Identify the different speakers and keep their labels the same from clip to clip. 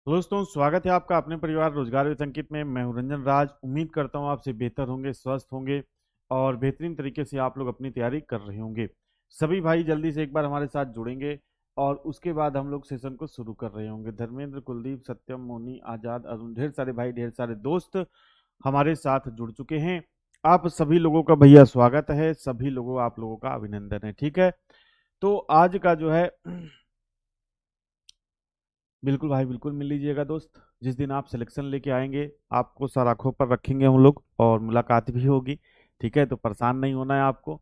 Speaker 1: तो दोस्तों स्वागत है आपका अपने परिवार रोजगार विद अंकित में। मैं हूं रंजन राज। उम्मीद करता हूं आपसे बेहतर होंगे, स्वस्थ होंगे और बेहतरीन तरीके से आप लोग अपनी तैयारी कर रहे होंगे। सभी भाई जल्दी से एक बार हमारे साथ जुड़ेंगे और उसके बाद हम लोग सेशन को शुरू कर रहे होंगे। धर्मेंद्र, कुलदीप, सत्यम, मोनी, आजाद, अरुण, ढेर सारे भाई, ढेर सारे दोस्त हमारे साथ जुड़ चुके हैं। आप सभी लोगों का भैया स्वागत है, सभी लोगों आप लोगों का अभिनंदन है। ठीक है, तो आज का जो है बिल्कुल भाई बिल्कुल मिल लीजिएगा दोस्त। जिस दिन आप सिलेक्शन लेके आएंगे आपको सर आंखों पर रखेंगे हम लोग और मुलाकात भी होगी। ठीक है, तो परेशान नहीं होना है आपको।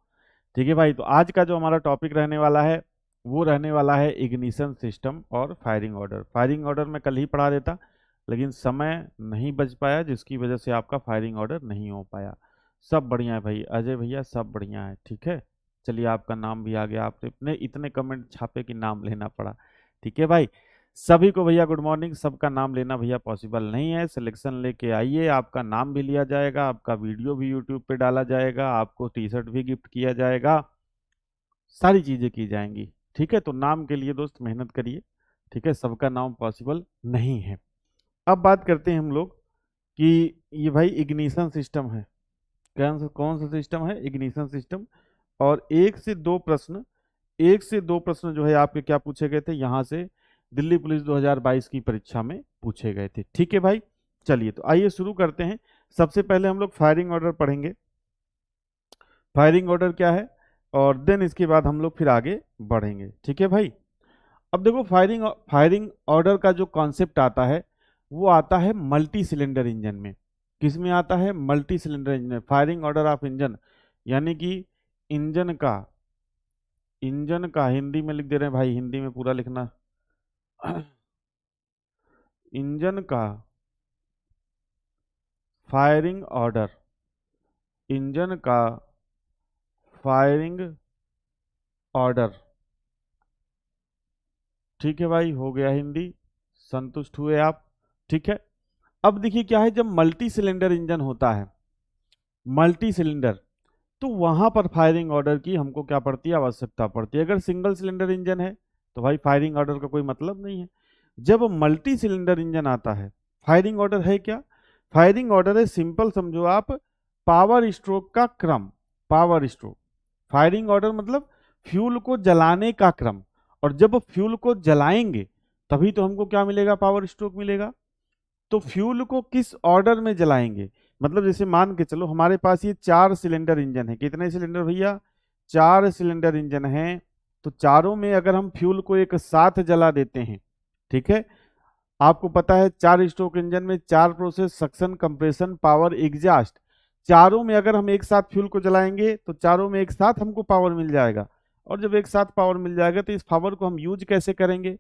Speaker 1: ठीक है भाई, तो आज का जो हमारा टॉपिक रहने वाला है वो रहने वाला है इग्निशन सिस्टम और फायरिंग ऑर्डर। फायरिंग ऑर्डर मैं कल ही पढ़ा देता लेकिन समय नहीं बच पाया, जिसकी वजह से आपका फायरिंग ऑर्डर नहीं हो पाया। सब बढ़िया है भाई, अजय भैया सब बढ़िया है। ठीक है, चलिए आपका नाम भी आ गया, आपने इतने इतने कमेंट छापे कि नाम लेना पड़ा। ठीक है भाई, सभी को भैया गुड मॉर्निंग। सबका नाम लेना भैया पॉसिबल नहीं है, सिलेक्शन लेके आइए, आपका नाम भी लिया जाएगा, आपका वीडियो भी यूट्यूब पे डाला जाएगा, आपको टी शर्ट भी गिफ्ट किया जाएगा, सारी चीजें की जाएंगी। ठीक है, तो नाम के लिए दोस्त मेहनत करिए। ठीक है, सबका नाम पॉसिबल नहीं है। अब बात करते हैं हम लोग कि ये भाई इग्निशन सिस्टम है। कौन सा सिस्टम है? Ignition system. और एक से दो प्रश्न जो है आपके क्या पूछे गए थे यहाँ से, दिल्ली पुलिस 2022 की परीक्षा में पूछे गए थे। ठीक है भाई, चलिए तो आइए शुरू करते हैं। सबसे पहले हम लोग फायरिंग ऑर्डर पढ़ेंगे। फायरिंग ऑर्डर क्या है और देन इसके बाद हम लोग फिर आगे बढ़ेंगे। ठीक है भाई, अब देखो फायरिंग फायरिंग ऑर्डर का जो कॉन्सेप्ट आता है वो आता है मल्टी सिलेंडर इंजन में। किस में आता है? मल्टी सिलेंडर इंजन में। फायरिंग ऑर्डर ऑफ इंजन यानी कि इंजन का हिंदी में लिख दे रहे हैं भाई, हिंदी में पूरा लिखना। इंजन का फायरिंग ऑर्डर, इंजन का फायरिंग ऑर्डर। ठीक है भाई, हो गया हिंदी, संतुष्ट हुए आप? ठीक है, अब देखिए क्या है, जब मल्टी सिलेंडर इंजन होता है, मल्टी सिलेंडर, तो वहां पर फायरिंग ऑर्डर की हमको क्या पड़ती है? आवश्यकता पड़ती है। अगर सिंगल सिलेंडर इंजन है तो भाई फायरिंग ऑर्डर का कोई मतलब नहीं है। जब मल्टी सिलेंडर इंजन आता है, फायरिंग ऑर्डर है क्या? फायरिंग ऑर्डर है, सिंपल समझो आप, पावर स्ट्रोक का क्रम। पावर स्ट्रोक, फायरिंग ऑर्डर मतलब फ्यूल को जलाने का क्रम। और जब फ्यूल को जलाएंगे तभी तो हमको क्या मिलेगा? पावर स्ट्रोक मिलेगा। तो फ्यूल को किस ऑर्डर में जलाएंगे? मतलब जैसे मान के चलो हमारे पास ये 4 सिलेंडर इंजन है। कितने सिलेंडर भैया? 4 सिलेंडर इंजन है। तो चारों में अगर हम फ्यूल को एक साथ जला देते हैं, ठीक है, आपको पता है 4 स्ट्रोक इंजन में 4 process, suction, compression, power, exhaust, चारों में अगर हम एक साथ फ्यूल को जलाएंगे तो चारों में एक साथ हमको पावर मिल जाएगा। और जब एक साथ पावर मिल जाएगा तो इस पावर को हम यूज कैसे करेंगे?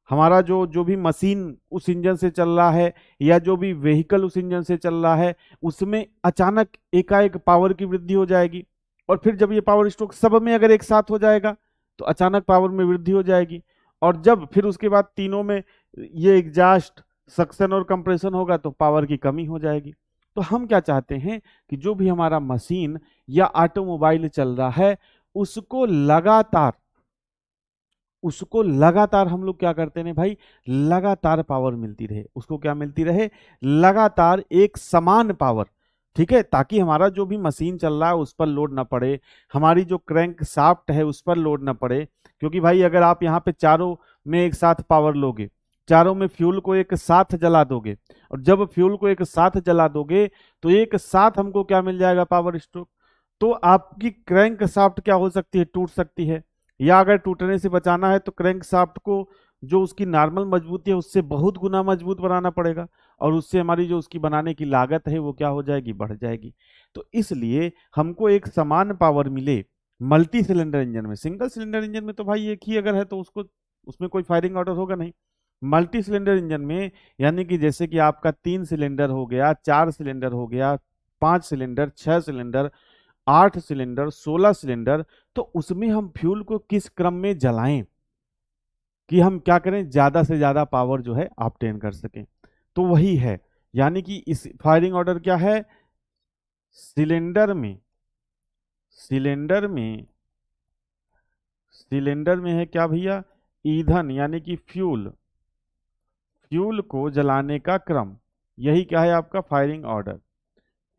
Speaker 1: हमारा जो जो भी मशीन उस इंजन से चल रहा है या जो भी व्हीकल उस इंजन से चल रहा है, उसमें अचानक एकाएक पावर की वृद्धि हो जाएगी। और फिर जब ये पावर स्ट्रोक सब में अगर एक साथ हो जाएगा तो अचानक पावर में वृद्धि हो जाएगी। और जब फिर उसके बाद तीनों में ये एग्जास्ट, सक्शन और कंप्रेशन होगा तो पावर की कमी हो जाएगी। तो हम क्या चाहते हैं कि जो भी हमारा मशीन या ऑटोमोबाइल चल रहा है उसको लगातार उसको लगातार हम लोग क्या करते हैं भाई, लगातार पावर मिलती रहे। उसको क्या मिलती रहे? लगातार एक समान पावर। ठीक है, ताकि हमारा जो भी मशीन चल रहा है उस पर लोड ना पड़े, हमारी जो क्रैंक शाफ्ट है उस पर लोड ना पड़े। क्योंकि भाई अगर आप यहाँ पे चारों में एक साथ पावर लोगे, चारों में फ्यूल को एक साथ जला दोगे, और जब फ्यूल को एक साथ जला दोगे तो एक साथ हमको क्या मिल जाएगा? Power stroke. तो आपकी क्रैंक शाफ्ट क्या हो सकती है? टूट सकती है। या अगर टूटने से बचाना है तो क्रैंक शाफ्ट को जो उसकी नॉर्मल मजबूती है उससे बहुत गुना मजबूत बनाना पड़ेगा। और उससे हमारी जो उसकी बनाने की लागत है वो क्या हो जाएगी? बढ़ जाएगी। तो इसलिए हमको एक समान पावर मिले मल्टी सिलेंडर इंजन में। सिंगल सिलेंडर इंजन में तो भाई एक ही अगर है तो उसको उसमें कोई फायरिंग ऑर्डर होगा नहीं। मल्टी सिलेंडर इंजन में यानी कि जैसे कि आपका 3 सिलेंडर हो गया, 4 सिलेंडर हो गया, 5 सिलेंडर, 6 सिलेंडर, 8 सिलेंडर, 16 सिलेंडर, तो उसमें हम फ्यूल को किस क्रम में जलाएं कि हम क्या करें? ज्यादा से ज्यादा पावर जो है ऑब्टेन कर सकें। तो वही है, यानी कि इस फायरिंग ऑर्डर क्या है? सिलेंडर में सिलेंडर में सिलेंडर में है क्या भैया? ईंधन यानी कि फ्यूल। फ्यूल को जलाने का क्रम, यही क्या है आपका फायरिंग ऑर्डर,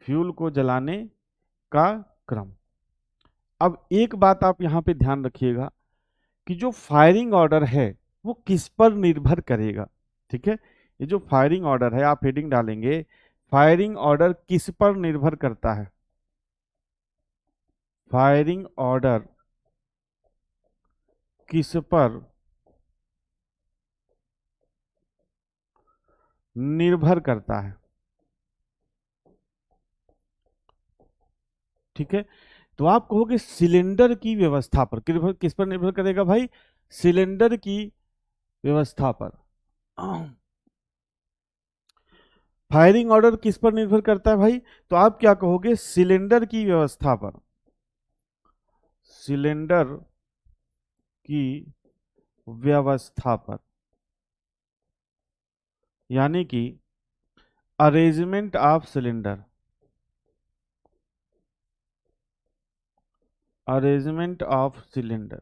Speaker 1: फ्यूल को जलाने का क्रम। अब एक बात आप यहां पे ध्यान रखिएगा कि जो फायरिंग ऑर्डर है वो किस पर निर्भर करेगा। ठीक है, ये जो फायरिंग ऑर्डर है आप हेडिंग डालेंगे, फायरिंग ऑर्डर किस पर निर्भर करता है, फायरिंग ऑर्डर किस पर निर्भर करता है। ठीक है, तो आप कहोगे सिलेंडर की व्यवस्था पर, किस पर निर्भर करेगा भाई, सिलेंडर की व्यवस्था पर। फायरिंग ऑर्डर किस पर निर्भर करता है भाई, तो आप क्या कहोगे सिलेंडर की व्यवस्था पर, सिलेंडर की व्यवस्था पर, यानी कि arrangement of cylinder, arrangement of cylinder.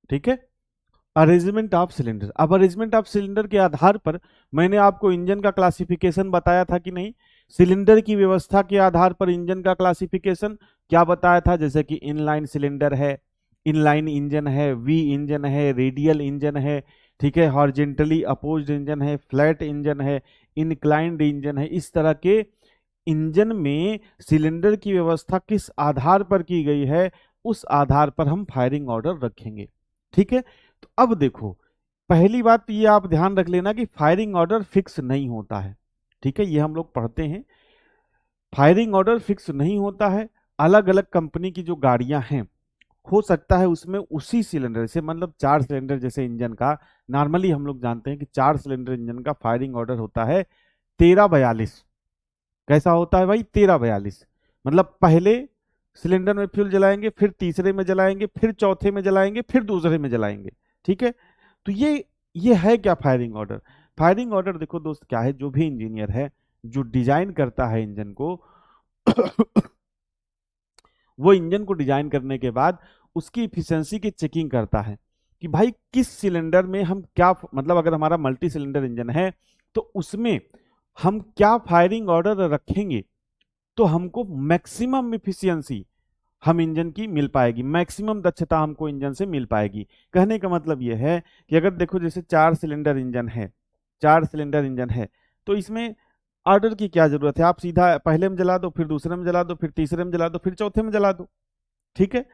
Speaker 1: ठीक है, अरेंजमेंट ऑफ सिलेंडर। अब अरेंजमेंट ऑफ सिलेंडर के आधार पर मैंने आपको इंजन का क्लासिफिकेशन बताया था कि नहीं, सिलेंडर की व्यवस्था के आधार पर इंजन का क्लासिफिकेशन क्या बताया था, जैसे कि इनलाइन सिलेंडर है, इनलाइन इंजन है, वी इंजन है, रेडियल इंजन है, ठीक है, हॉरिजेंटली अपोज्ड इंजन है, फ्लैट इंजन है, इनक्लाइंड इंजन है। इस तरह के इंजन में सिलेंडर की व्यवस्था किस आधार पर की गई है, उस आधार पर हम फायरिंग ऑर्डर रखेंगे। ठीक है, तो अब देखो पहली बात ये आप ध्यान रख लेना कि फायरिंग ऑर्डर फिक्स नहीं होता है। ठीक है, ये हम लोग पढ़ते हैं, फायरिंग ऑर्डर फिक्स नहीं होता है। अलग अलग कंपनी की जो गाड़ियां हैं हो सकता है उसमें उसी सिलेंडर से, मतलब 4 सिलेंडर जैसे इंजन का, नॉर्मली हम लोग जानते हैं कि 4 सिलेंडर इंजन का फायरिंग ऑर्डर होता है 1342। कैसा होता है भाई, 1342, मतलब पहले सिलेंडर में फ्यूल जलाएंगे, फिर तीसरे में जलाएंगे, फिर चौथे में जलाएंगे, फिर दूसरे में जलाएंगे। ठीक है, तो ये है क्या फायरिंग ऑर्डर। फायरिंग ऑर्डर देखो दोस्त क्या है, जो भी इंजीनियर है जो डिजाइन करता है इंजन को वो इंजन को डिजाइन करने के बाद उसकी इफिशियंसी की चेकिंग करता है कि भाई किस सिलेंडर में हम क्या, मतलब अगर हमारा मल्टी सिलेंडर इंजन है तो उसमें हम क्या फायरिंग ऑर्डर रखेंगे तो हमको मैक्सिमम इफिशियंसी हम इंजन की मिल पाएगी, मैक्सिमम दक्षता हमको इंजन से मिल पाएगी। कहने का मतलब यह है कि अगर देखो जैसे 4 सिलेंडर इंजन है, 4 सिलेंडर इंजन है, तो इसमें ऑर्डर की क्या जरूरत है, आप सीधा पहले में जला दो, फिर दूसरे में जला दो, फिर तीसरे में जला दो, फिर चौथे में जला दो। ठीक है,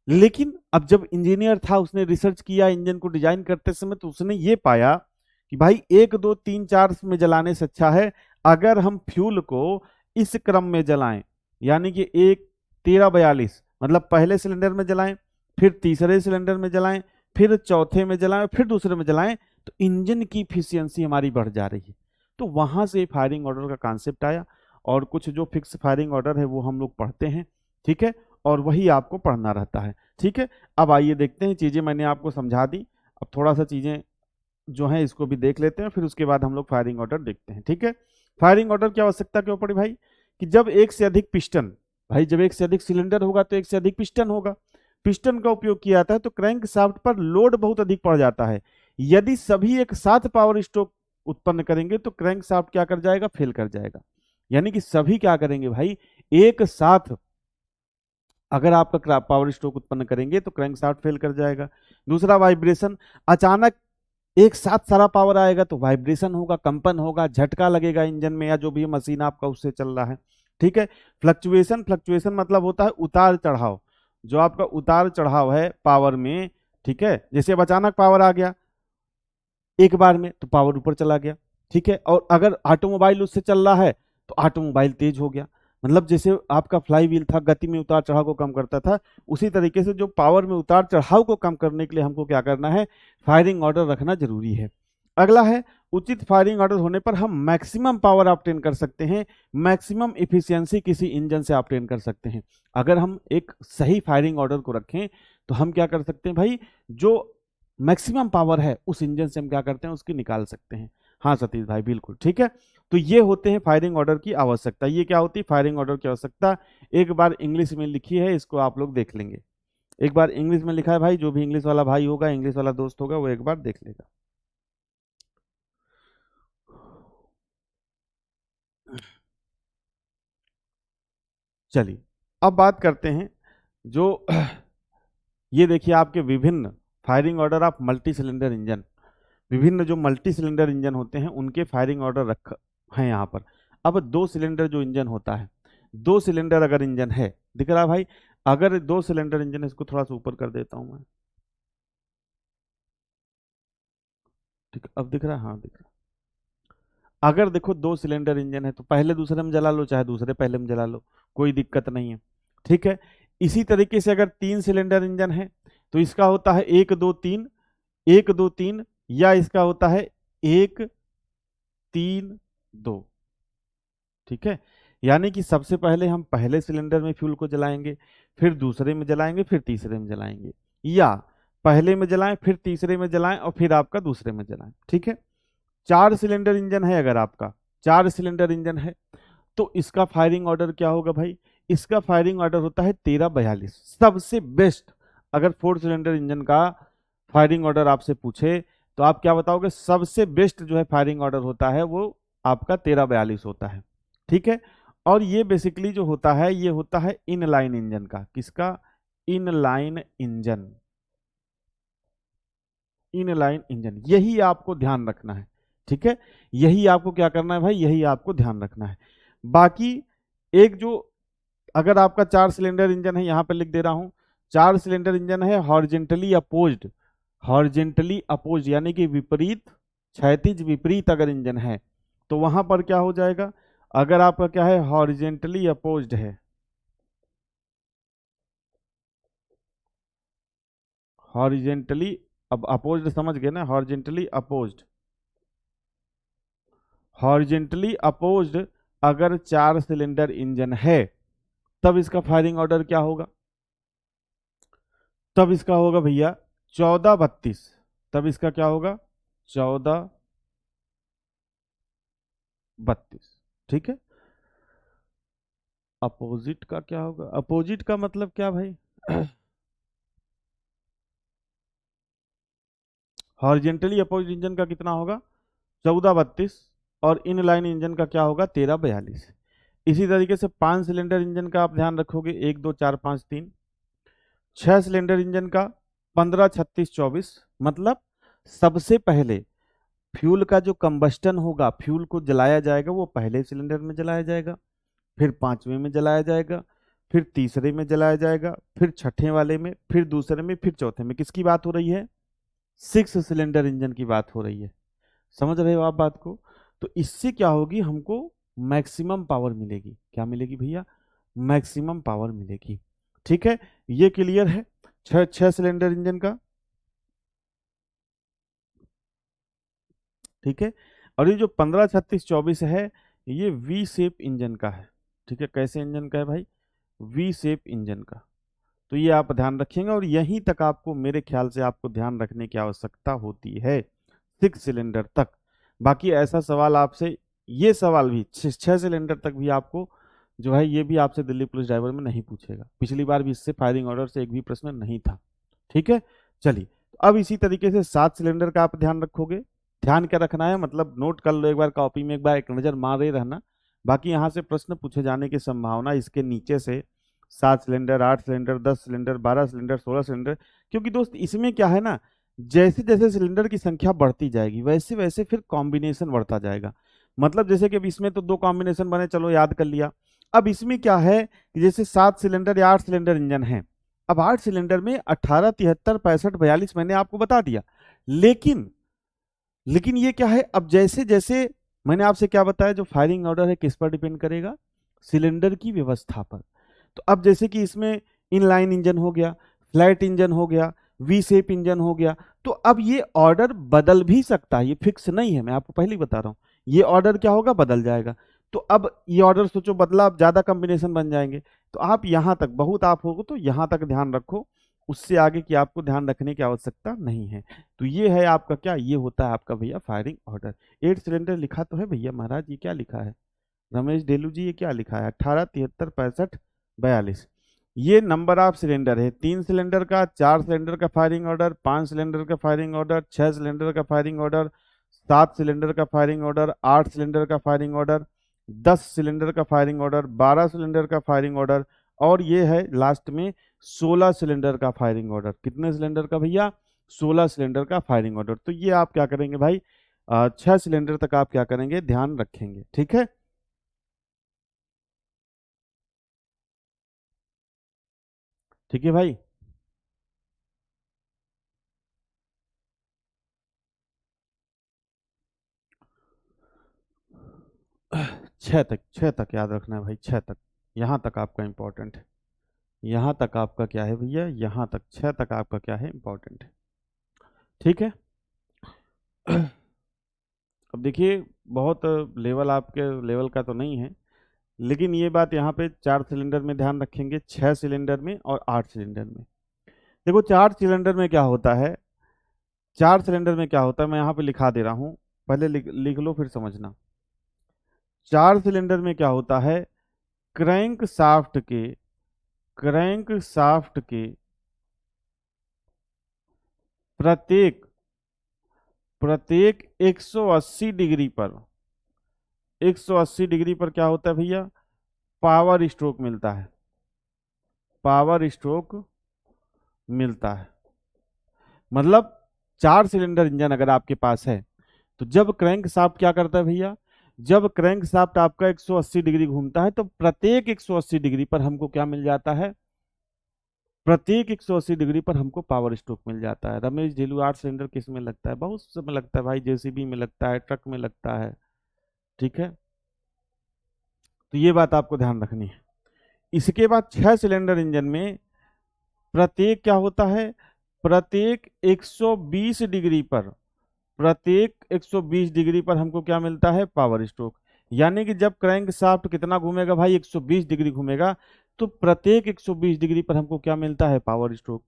Speaker 1: लेकिन अब जब इंजीनियर था उसने रिसर्च किया इंजन को डिजाइन करते समय, तो उसने ये पाया कि भाई 1 2 3 4 में जलाने से अच्छा है अगर हम फ्यूल को इस क्रम में जलाएं, यानी कि 1342, मतलब पहले सिलेंडर में जलाएं, फिर तीसरे सिलेंडर में जलाएं, फिर चौथे में जलाएं, फिर दूसरे में जलाएं, तो इंजन की इफिशियंसी हमारी बढ़ जा रही है। तो वहां से फायरिंग ऑर्डर का कॉन्सेप्ट आया, और कुछ जो फिक्स फायरिंग ऑर्डर है वो हम लोग पढ़ते हैं। ठीक है, और वही आपको पढ़ना रहता है। ठीक है, अब आइए देखते हैं, चीजें मैंने आपको समझा दी, अब थोड़ा सा चीजें जो है इसको भी देख लेते हैं, फिर उसके बाद हम लोग फायरिंग ऑर्डर देखते हैं। ठीक है, फायरिंग ऑर्डर की आवश्यकता क्यों पड़ी भाई, कि जब एक से अधिक पिस्टन, भाई जब एक से अधिक सिलेंडर होगा तो एक से अधिक पिस्टन होगा, पिस्टन का उपयोग किया जाता है तो क्रैंक शाफ्ट पर लोड बहुत अधिक पड़ जाता है। यदि सभी एक साथ पावर स्ट्रोक उत्पन्न करेंगे तो क्रैंक शाफ्ट क्या कर जाएगा, फेल कर जाएगा। यानी कि सभी क्या करेंगे भाई, एक साथ अगर आपका पावर स्ट्रोक उत्पन्न करेंगे तो क्रैंक शाफ्ट फेल कर जाएगा। दूसरा वाइब्रेशन, अचानक एक साथ सारा पावर आएगा तो वाइब्रेशन होगा, कंपन होगा, झटका लगेगा इंजन में या जो भी मशीन आपका उससे चल रहा है। ठीक है, फ्लक्चुएशन, फ्लक्चुएशन मतलब होता है उतार चढ़ाव, जो आपका उतार चढ़ाव है पावर में। ठीक है, जैसे अब अचानक पावर आ गया एक बार में तो पावर ऊपर चला गया। ठीक है, और अगर ऑटोमोबाइल उससे चल रहा है तो ऑटोमोबाइल तेज हो गया, मतलब जैसे आपका फ्लाई व्हील था गति में उतार चढ़ाव को कम करता था, उसी तरीके से जो पावर में उतार चढ़ाव को कम करने के लिए हमको क्या करना है, फायरिंग ऑर्डर रखना जरूरी है। अगला है उचित फायरिंग ऑर्डर होने पर हम मैक्सिमम पावर ऑब्टेन कर सकते हैं, मैक्सिमम इफिशियंसी किसी इंजन से ऑब्टेन कर सकते हैं। अगर हम एक सही फायरिंग ऑर्डर को रखें तो हम क्या कर सकते हैं भाई, जो मैक्सिमम पावर है उस इंजन से हम क्या करते हैं, उसकी निकाल सकते हैं। हाँ सतीश भाई बिल्कुल ठीक है, तो ये होते हैं फायरिंग ऑर्डर की आवश्यकता। ये क्या होती है फायरिंग ऑर्डर की आवश्यकता, एक बार इंग्लिश में लिखी है, इसको आप लोग देख लेंगे। एक बार इंग्लिश में लिखा है भाई, जो भी इंग्लिश वाला भाई होगा, इंग्लिश वाला दोस्त होगा, वो एक बार देख लेगा। चलिए अब बात करते हैं जो ये देखिए आपके विभिन्न firing order of multi cylinder engine, विभिन्न जो मल्टी सिलेंडर इंजन होते हैं उनके फायरिंग ऑर्डर रख है यहाँ पर। अब दो सिलेंडर जो इंजन होता है, दो सिलेंडर अगर इंजन है, दिख रहा है भाई, अगर दो सिलेंडर इंजन है, इसको थोड़ा सा ऊपर कर देता हूं मैं, ठीक है, अब दिख रहा है, हाँ दिख रहा है। अगर देखो दो सिलेंडर इंजन है तो पहले दूसरे में जला लो, चाहे दूसरे पहले में जला लो, कोई दिक्कत नहीं है, ठीक है। इसी तरीके से अगर तीन सिलेंडर इंजन है तो इसका होता है एक दो तीन, एक दो तीन, या इसका होता है एक तीन दो, ठीक है। यानी कि सबसे पहले हम पहले सिलेंडर में फ्यूल को जलाएंगे, फिर दूसरे में जलाएंगे, फिर तीसरे में जलाएंगे, या पहले में जलाएं, फिर तीसरे में जलाएं, और फिर आपका दूसरे में जलाएं, ठीक है। चार सिलेंडर इंजन है, अगर आपका चार सिलेंडर इंजन है तो इसका फायरिंग ऑर्डर क्या होगा भाई, इसका फायरिंग ऑर्डर होता है 1342, सबसे बेस्ट। अगर फोर सिलेंडर इंजन का फायरिंग ऑर्डर आपसे पूछे तो आप क्या बताओगे, सबसे बेस्ट जो है फायरिंग ऑर्डर होता है वो आपका 1342 होता है, ठीक है। और ये बेसिकली जो होता है ये होता है इन लाइन इंजन का, किसका, in line engine, in line engine, यही आपको ध्यान रखना है, ठीक है। यही आपको क्या करना है भाई, यही आपको ध्यान रखना है। बाकी एक जो, अगर आपका चार सिलेंडर इंजन है, यहां पर लिख दे रहा हूं, चार सिलेंडर इंजन है हॉरिजेंटली अपोज्ड, हॉरिजेंटली अपोज्ड यानी कि विपरीत, क्षैतिज विपरीत अगर इंजन है तो वहां पर क्या हो जाएगा, अगर आपका क्या है हॉरिजेंटली अपोज्ड है, हॉरिजेंटली, अब अपोज्ड समझ गए ना, हॉरिजेंटली अपोज्ड, हॉरिजेंटली अपोज्ड अगर चार सिलेंडर इंजन है तब इसका फायरिंग ऑर्डर क्या होगा, तब इसका होगा भैया 1432, तब इसका क्या होगा 1432, ठीक है। अपोजिट का क्या होगा, अपोजिट का मतलब क्या भाई, हॉरिजेंटली अपोजिट इंजन का कितना होगा 1432, और इन लाइन इंजन का क्या होगा 1342। इसी तरीके से पांच सिलेंडर इंजन का आप ध्यान रखोगे, एक दो चार पांच तीन, छह सिलेंडर इंजन का 15 36 24, मतलब सबसे पहले फ्यूल का जो कंबस्टन होगा, फ्यूल को जलाया जाएगा वो पहले सिलेंडर में जलाया जाएगा, फिर पांचवें में जलाया जाएगा, फिर तीसरे में जलाया जाएगा, फिर छठे वाले में, फिर दूसरे में, फिर चौथे में। किसकी बात हो रही है, सिक्स सिलेंडर इंजन की बात हो रही है, समझ रहे हो आप बात को। तो इससे क्या होगी, हमको मैक्सिमम पावर मिलेगी, क्या मिलेगी भैया, मैक्सिमम पावर मिलेगी, ठीक है। ये क्लियर है छह छह सिलेंडर इंजन का, ठीक है। और ये जो 15 36 24 है ये वी शेप इंजन का है, ठीक है। कैसे इंजन का है भाई, वी शेप इंजन का। तो ये आप ध्यान रखेंगे, और यहीं तक आपको मेरे ख्याल से आपको ध्यान रखने की आवश्यकता होती है, सिक्स सिलेंडर तक। बाकी ऐसा सवाल आपसे, ये सवाल भी छह सिलेंडर तक भी आपको जो है, ये भी आपसे दिल्ली पुलिस ड्राइवर में नहीं पूछेगा, पिछली बार भी इससे फायरिंग ऑर्डर से एक भी प्रश्न नहीं था, ठीक है। चलिए अब इसी तरीके से सात सिलेंडर का आप ध्यान रखोगे, ध्यान क्या रखना है, मतलब नोट कर लो एक बार कॉपी में, एक बार एक नजर मार रहे रहना। बाकी यहाँ से प्रश्न पूछे जाने की संभावना इसके नीचे से, सात सिलेंडर, आठ सिलेंडर, 10 सिलेंडर, 12 सिलेंडर, 16 सिलेंडर, क्योंकि दोस्त इसमें क्या है ना, जैसे जैसे सिलेंडर की संख्या बढ़ती जाएगी वैसे वैसे फिर कॉम्बिनेशन बढ़ता जाएगा। मतलब जैसे कि अब इसमें तो दो कॉम्बिनेशन बने, चलो याद कर लिया। अब इसमें क्या है कि जैसे सात सिलेंडर या आठ सिलेंडर इंजन है, अब आठ सिलेंडर में 18 73 65 42 मैंने आपको बता दिया, लेकिन लेकिन ये क्या है, अब जैसे जैसे मैंने आपसे क्या बताया, जो फायरिंग ऑर्डर है किस पर डिपेंड करेगा, सिलेंडर की व्यवस्था पर। तो अब जैसे कि इसमें इनलाइन इंजन हो गया, फ्लैट इंजन हो गया, वी शेप इंजन हो गया, तो अब ये ऑर्डर बदल भी सकता है, ये फिक्स नहीं है, मैं आपको पहले ही बता रहा हूं, ये ऑर्डर क्या होगा, बदल जाएगा। तो अब ये ऑर्डर सोचो बदला, अब ज्यादा कॉम्बिनेशन बन जाएंगे, तो आप यहां तक, बहुत आप होगा तो यहां तक ध्यान रखो, उससे आगे की आपको ध्यान रखने की आवश्यकता नहीं है। तो ये है आपका क्या, ये होता है आपका भैया फायरिंग ऑर्डर। 8 सिलेंडर लिखा तो है भैया महाराज, ये क्या लिखा है रमेश डेलू जी, ये क्या लिखा है 18 73 65 42। ये नंबर ऑफ सिलेंडर है, 3 सिलेंडर का, 4 सिलेंडर का फायरिंग ऑर्डर, 5 सिलेंडर का फायरिंग ऑर्डर, 6 सिलेंडर का फायरिंग ऑर्डर, 7 सिलेंडर का फायरिंग ऑर्डर, 8 सिलेंडर का फायरिंग ऑर्डर, 10 सिलेंडर का फायरिंग ऑर्डर, 12 सिलेंडर का फायरिंग ऑर्डर, और ये है लास्ट में 16 सिलेंडर का फायरिंग ऑर्डर। कितने सिलेंडर का भैया? 16 सिलेंडर का फायरिंग ऑर्डर। तो ये आप क्या करेंगे भाई, 6 सिलेंडर तक आप क्या करेंगे, ध्यान रखेंगे, ठीक है। ठीक है भाई। 6 तक, 6 तक याद रखना है भाई, 6 तक। यहाँ तक आपका इंपॉर्टेंट है, यहाँ तक आपका क्या है भैया, यहाँ तक 6 तक आपका क्या है, इंपॉर्टेंट है, ठीक है। अब देखिए, बहुत लेवल आपके लेवल का तो नहीं है, लेकिन ये बात यहाँ पे 4 सिलेंडर में ध्यान रखेंगे, 6 सिलेंडर में और 8 सिलेंडर में। देखो 4 सिलेंडर में क्या होता है, 4 सिलेंडर में क्या होता है, मैं यहाँ पे लिखा दे रहा हूँ, पहले लिख लो फिर समझना। 4 सिलेंडर में क्या होता है, क्रैंक शाफ्ट के क्रैंक शाफ्ट के प्रत्येक प्रत्येक 180 डिग्री पर, 180 डिग्री पर क्या होता है भैया, पावर स्ट्रोक मिलता है, पावर स्ट्रोक मिलता है। मतलब 4 सिलेंडर इंजन अगर आपके पास है, तो जब क्रैंक शाफ्ट क्या करता है भैया, जब क्रैंक शाफ्ट आपका 180 डिग्री घूमता है, तो प्रत्येक 180 डिग्री पर हमको क्या मिल जाता है, प्रत्येक 180 डिग्री पर हमको पावर स्ट्रोक मिल जाता है। रमेश ढीलू 8 सिलेंडर किस में लगता है, बहुत सब में लगता है भाई, जेसीबी में लगता है, ट्रक में लगता है, ठीक है। तो ये बात आपको ध्यान रखनी है। इसके बाद 6 सिलेंडर इंजन में प्रत्येक क्या होता है, प्रत्येक 120 डिग्री पर, प्रत्येक 120 डिग्री पर हमको क्या मिलता है, पावर स्ट्रोक। यानी कि जब क्रैंक शाफ्ट कितना घूमेगा भाई, 120 डिग्री घूमेगा, तो प्रत्येक 120 डिग्री पर हमको क्या मिलता है, पावर स्ट्रोक।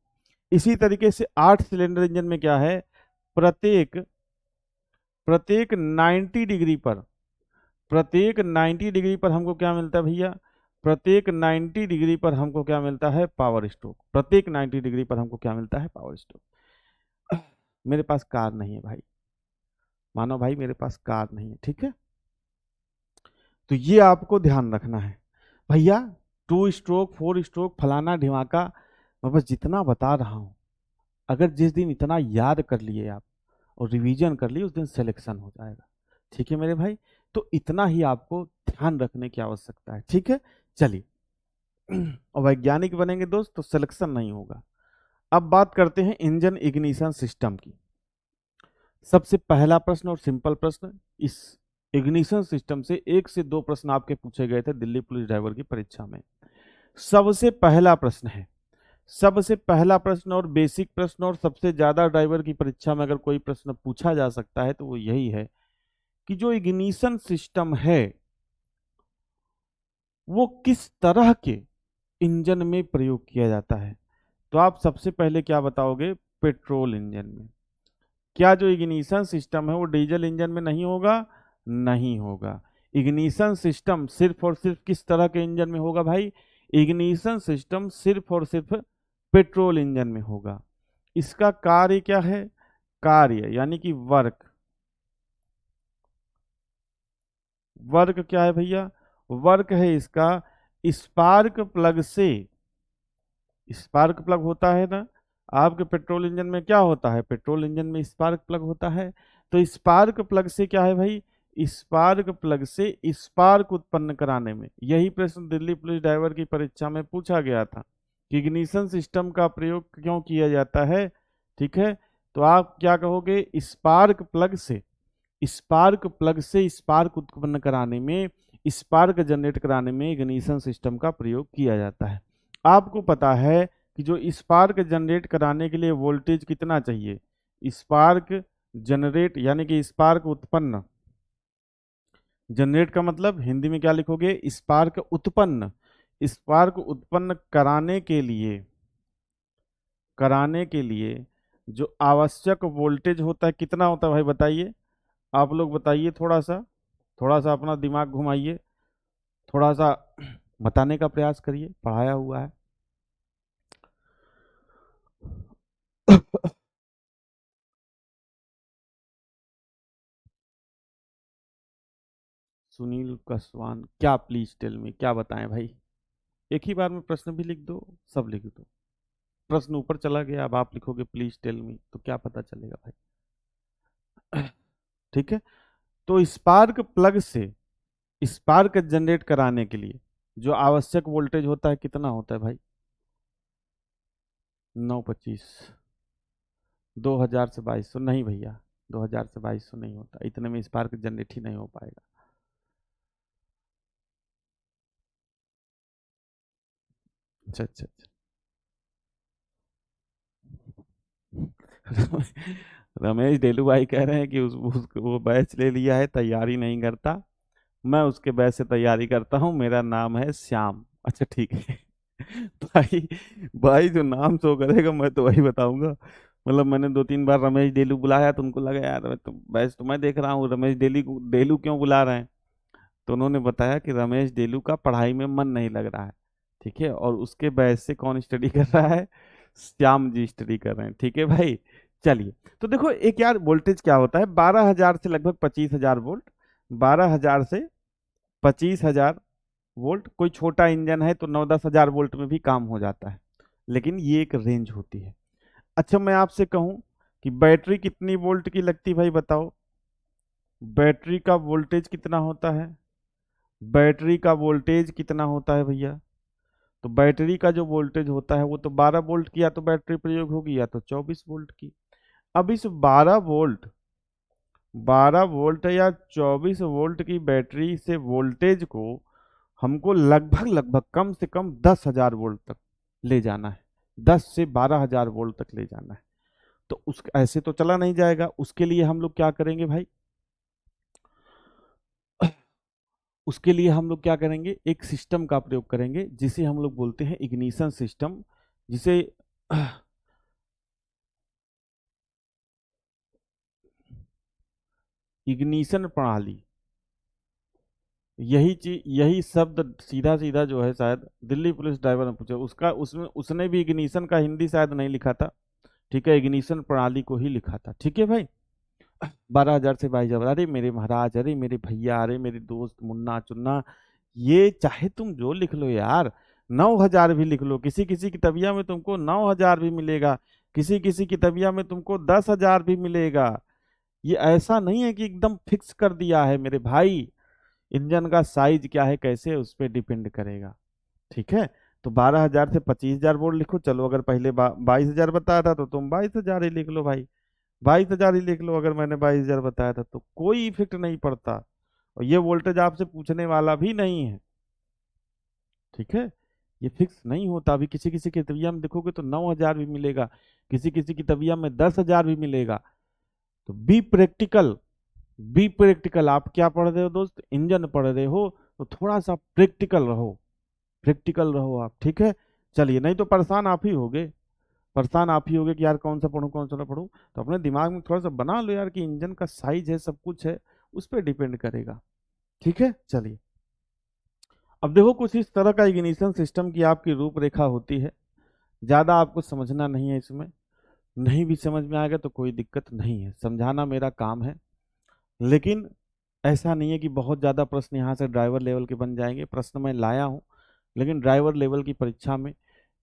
Speaker 1: इसी तरीके से 8 सिलेंडर इंजन में क्या है, प्रत्येक प्रत्येक 90 डिग्री पर, प्रत्येक 90 डिग्री पर हमको क्या मिलता है भैया, प्रत्येक 90 डिग्री पर हमको क्या मिलता है, पावर स्ट्रोक। प्रत्येक 90 डिग्री पर हमको क्या मिलता है, पावर स्ट्रोक। मेरे पास कार नहीं है भाई, मानो भाई मेरे पास कार नहीं है, ठीक है। तो ये आपको ध्यान रखना है भैया। 2 स्ट्रोक, 4 स्ट्रोक, फलाना ढिमाका, मैं बस जितना बता रहा हूं, अगर जिस दिन इतना याद कर लिए आप और रिवीजन कर लिए, उस दिन सिलेक्शन हो जाएगा, ठीक है मेरे भाई। तो इतना ही आपको ध्यान रखने की आवश्यकता है, ठीक है। चलिए, और वैज्ञानिक बनेंगे दोस्त तो सिलेक्शन नहीं होगा। अब बात करते हैं इंजन इग्निशन सिस्टम की। सबसे पहला प्रश्न और सिंपल प्रश्न, इस इग्निशन सिस्टम से 1 से 2 प्रश्न आपके पूछे गए थे दिल्ली पुलिस ड्राइवर की परीक्षा में। सबसे पहला प्रश्न है, सबसे पहला प्रश्न और बेसिक प्रश्न, और सबसे ज्यादा ड्राइवर की परीक्षा में अगर कोई प्रश्न पूछा जा सकता है तो वो यही है कि जो इग्निशन सिस्टम है वो किस तरह के इंजन में प्रयोग किया जाता है। तो आप सबसे पहले क्या बताओगे, पेट्रोल इंजन में। क्या जो इग्निशन सिस्टम है वो डीजल इंजन में नहीं होगा, नहीं होगा। इग्निशन सिस्टम सिर्फ और सिर्फ किस तरह के इंजन में होगा भाई, इग्निशन सिस्टम सिर्फ और सिर्फ पेट्रोल इंजन में होगा। इसका कार्य क्या है, कार्य यानी कि वर्क, वर्क क्या है भैया, वर्क है इसका, स्पार्क प्लग से, स्पार्क प्लग होता है ना आपके पेट्रोल इंजन में, क्या होता है, पेट्रोल इंजन में स्पार्क प्लग होता है। तो स्पार्क प्लग से क्या है भाई, स्पार्क प्लग से स्पार्क उत्पन्न कराने में, यही प्रश्न दिल्ली पुलिस ड्राइवर की परीक्षा में पूछा गया था कि इग्निशन सिस्टम का प्रयोग क्यों किया जाता है, ठीक है। तो आप क्या कहोगे, स्पार्क प्लग से, स्पार्क प्लग से स्पार्क उत्पन्न कराने में, स्पार्क जनरेट कराने में इग्निशन सिस्टम का प्रयोग किया जाता है। आपको पता है कि जो स्पार्क जनरेट कराने के लिए वोल्टेज कितना चाहिए, स्पार्क जनरेट यानी कि स्पार्क उत्पन्न, जनरेट का मतलब हिंदी में क्या लिखोगे, स्पार्क उत्पन्न, स्पार्क उत्पन्न कराने के लिए जो आवश्यक वोल्टेज होता है कितना होता है भाई, बताइए। आप लोग बताइए, थोड़ा सा अपना दिमाग घुमाइए, थोड़ा सा बताने का प्रयास करिए, पढ़ाया हुआ है। सुनील कसवान, क्या? प्लीज टेल मी, क्या बताएं भाई? एक ही बार में प्रश्न भी लिख दो, सब लिख दो। प्रश्न ऊपर चला गया, अब आप लिखोगे प्लीज टेल मी, तो क्या पता चलेगा भाई? ठीक है। तो स्पार्क प्लग से स्पार्क जनरेट कराने के लिए जो आवश्यक वोल्टेज होता है कितना होता है भाई? 925। 2000 से 2200 नहीं भैया, 2000 से 2200 नहीं होता, इतने में स्पार्क जनरेट ही नहीं हो पाएगा। अच्छा अच्छा अच्छा। रमेश डेलू भाई कह रहे हैं कि वो बैच ले लिया है, तैयारी नहीं करता। मैं उसके बैच से तैयारी करता हूँ, मेरा नाम है श्याम। अच्छा ठीक है। भाई, भाई जो नाम शो करेगा मैं तो वही बताऊंगा। मतलब मैंने 2-3 बार रमेश डेलू बुलाया तो उनको लगा यार मैं तो बैच तो मैं देख रहा हूँ, रमेश डेलू क्यों बुला रहे हैं? तो उन्होंने बताया कि रमेश डेलू का पढ़ाई में मन नहीं लग रहा है। ठीक है, और उसके बैच से कौन स्टडी कर रहा है? श्याम जी स्टडी कर रहे हैं। ठीक है भाई। चलिए, तो देखो एक यार वोल्टेज क्या होता है, 12,000 से लगभग 25,000 वोल्ट। 12,000 से 25,000 वोल्ट, कोई छोटा इंजन है तो 9-10 हजार वोल्ट में भी काम हो जाता है, लेकिन ये एक रेंज होती है। अच्छा मैं आपसे कहूं कि बैटरी कितनी वोल्ट की लगती भाई बताओ? बैटरी का वोल्टेज कितना होता है? बैटरी का वोल्टेज कितना होता है भैया? तो बैटरी का जो वोल्टेज होता है वो तो 12 वोल्ट की या तो बैटरी प्रयोग होगी या तो 24 वोल्ट की। अब इस 12 वोल्ट या 24 वोल्ट की बैटरी से वोल्टेज को हमको लगभग लगभग कम से कम 10,000 वोल्ट तक ले जाना है। 10 से 12,000 वोल्ट तक ले जाना है। तो उस ऐसे तो चला नहीं जाएगा, उसके लिए हम लोग क्या करेंगे भाई? उसके लिए हम लोग क्या करेंगे, एक सिस्टम का प्रयोग करेंगे जिसे हम लोग बोलते हैं इग्निशन सिस्टम, जिसे इग्निशन प्रणाली। यही चीज, यही शब्द सीधा सीधा जो है शायद दिल्ली पुलिस ड्राइवर ने पूछा, उसका उसमें उसने भी इग्निशन का हिंदी शायद नहीं लिखा था। ठीक है, इग्निशन प्रणाली को ही लिखा था। ठीक है भाई। 12,000 से 22,000, अरे मेरे महाराज, अरे मेरे भैया, अरे मेरे दोस्त मुन्ना चुन्ना, ये चाहे तुम जो लिख लो यार, 9,000 भी लिख लो, किसी किसी की तबिया में तुमको 9,000 भी मिलेगा, किसी किसी की तबिया में तुमको 10,000 भी मिलेगा। ये ऐसा नहीं है कि एकदम फिक्स कर दिया है मेरे भाई। इंजन का साइज क्या है कैसे, उस पर डिपेंड करेगा। ठीक है। तो 12,000 से 25,000 वोल्ट लिखो, चलो अगर पहले 22,000 बताया था तो तुम 22,000 ही लिख लो भाई। 22,000 ही लिख लो, अगर मैंने 22,000 बताया था तो कोई इफेक्ट नहीं पड़ता, और ये वोल्टेज आपसे पूछने वाला भी नहीं है। ठीक है। ये फिक्स नहीं होता, अभी किसी किसी की तबिया में देखोगे तो 9,000 भी मिलेगा, किसी किसी की तबिया में 10,000 भी मिलेगा। तो बी प्रैक्टिकल। बी प्रैक्टिकल, आप क्या पढ़ रहे हो दोस्त? इंजन पढ़ रहे हो, तो थोड़ा सा प्रैक्टिकल रहो। प्रैक्टिकल रहो आप। ठीक है। चलिए, नहीं तो परेशान आप ही होगे। परेशान आप ही होगे कि यार कौन सा पढ़ूं कौन सा ना पढ़ूं। तो अपने दिमाग में थोड़ा सा बना लो यार कि इंजन का साइज है, सब कुछ है, उस पर डिपेंड करेगा। ठीक है। चलिए, अब देखो कुछ इस तरह का इग्निशन सिस्टम की आपकी रूपरेखा होती है। ज़्यादा आपको समझना नहीं है इसमें, नहीं भी समझ में आएगा तो कोई दिक्कत नहीं है, समझाना मेरा काम है। लेकिन ऐसा नहीं है कि बहुत ज़्यादा प्रश्न यहाँ से ड्राइवर लेवल के बन जाएंगे। प्रश्न मैं लाया हूँ, लेकिन ड्राइवर लेवल की परीक्षा में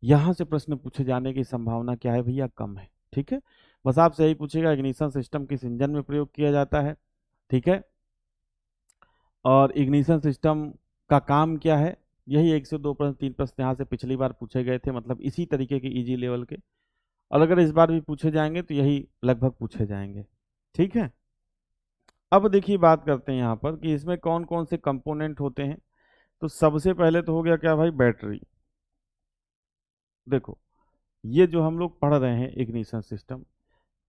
Speaker 1: यहाँ से प्रश्न पूछे जाने की संभावना क्या है भैया? कम है। ठीक है। बस आपसे यही पूछेगा इग्निशन सिस्टम किस इंजन में प्रयोग किया जाता है। ठीक है। और इग्निशन सिस्टम का काम क्या है? यही 1 से 2 प्रश्न, 3 प्रश्न यहाँ से पिछली बार पूछे गए थे, मतलब इसी तरीके के इजी लेवल के। और अगर इस बार भी पूछे जाएंगे तो यही लगभग पूछे जाएंगे। ठीक है। अब देखिए बात करते हैं यहाँ पर कि इसमें कौन कौन से कंपोनेंट होते हैं। तो सबसे पहले तो हो गया क्या भाई? बैटरी। देखो, ये जो हम लोग पढ़ रहे हैं इग्निशन सिस्टम,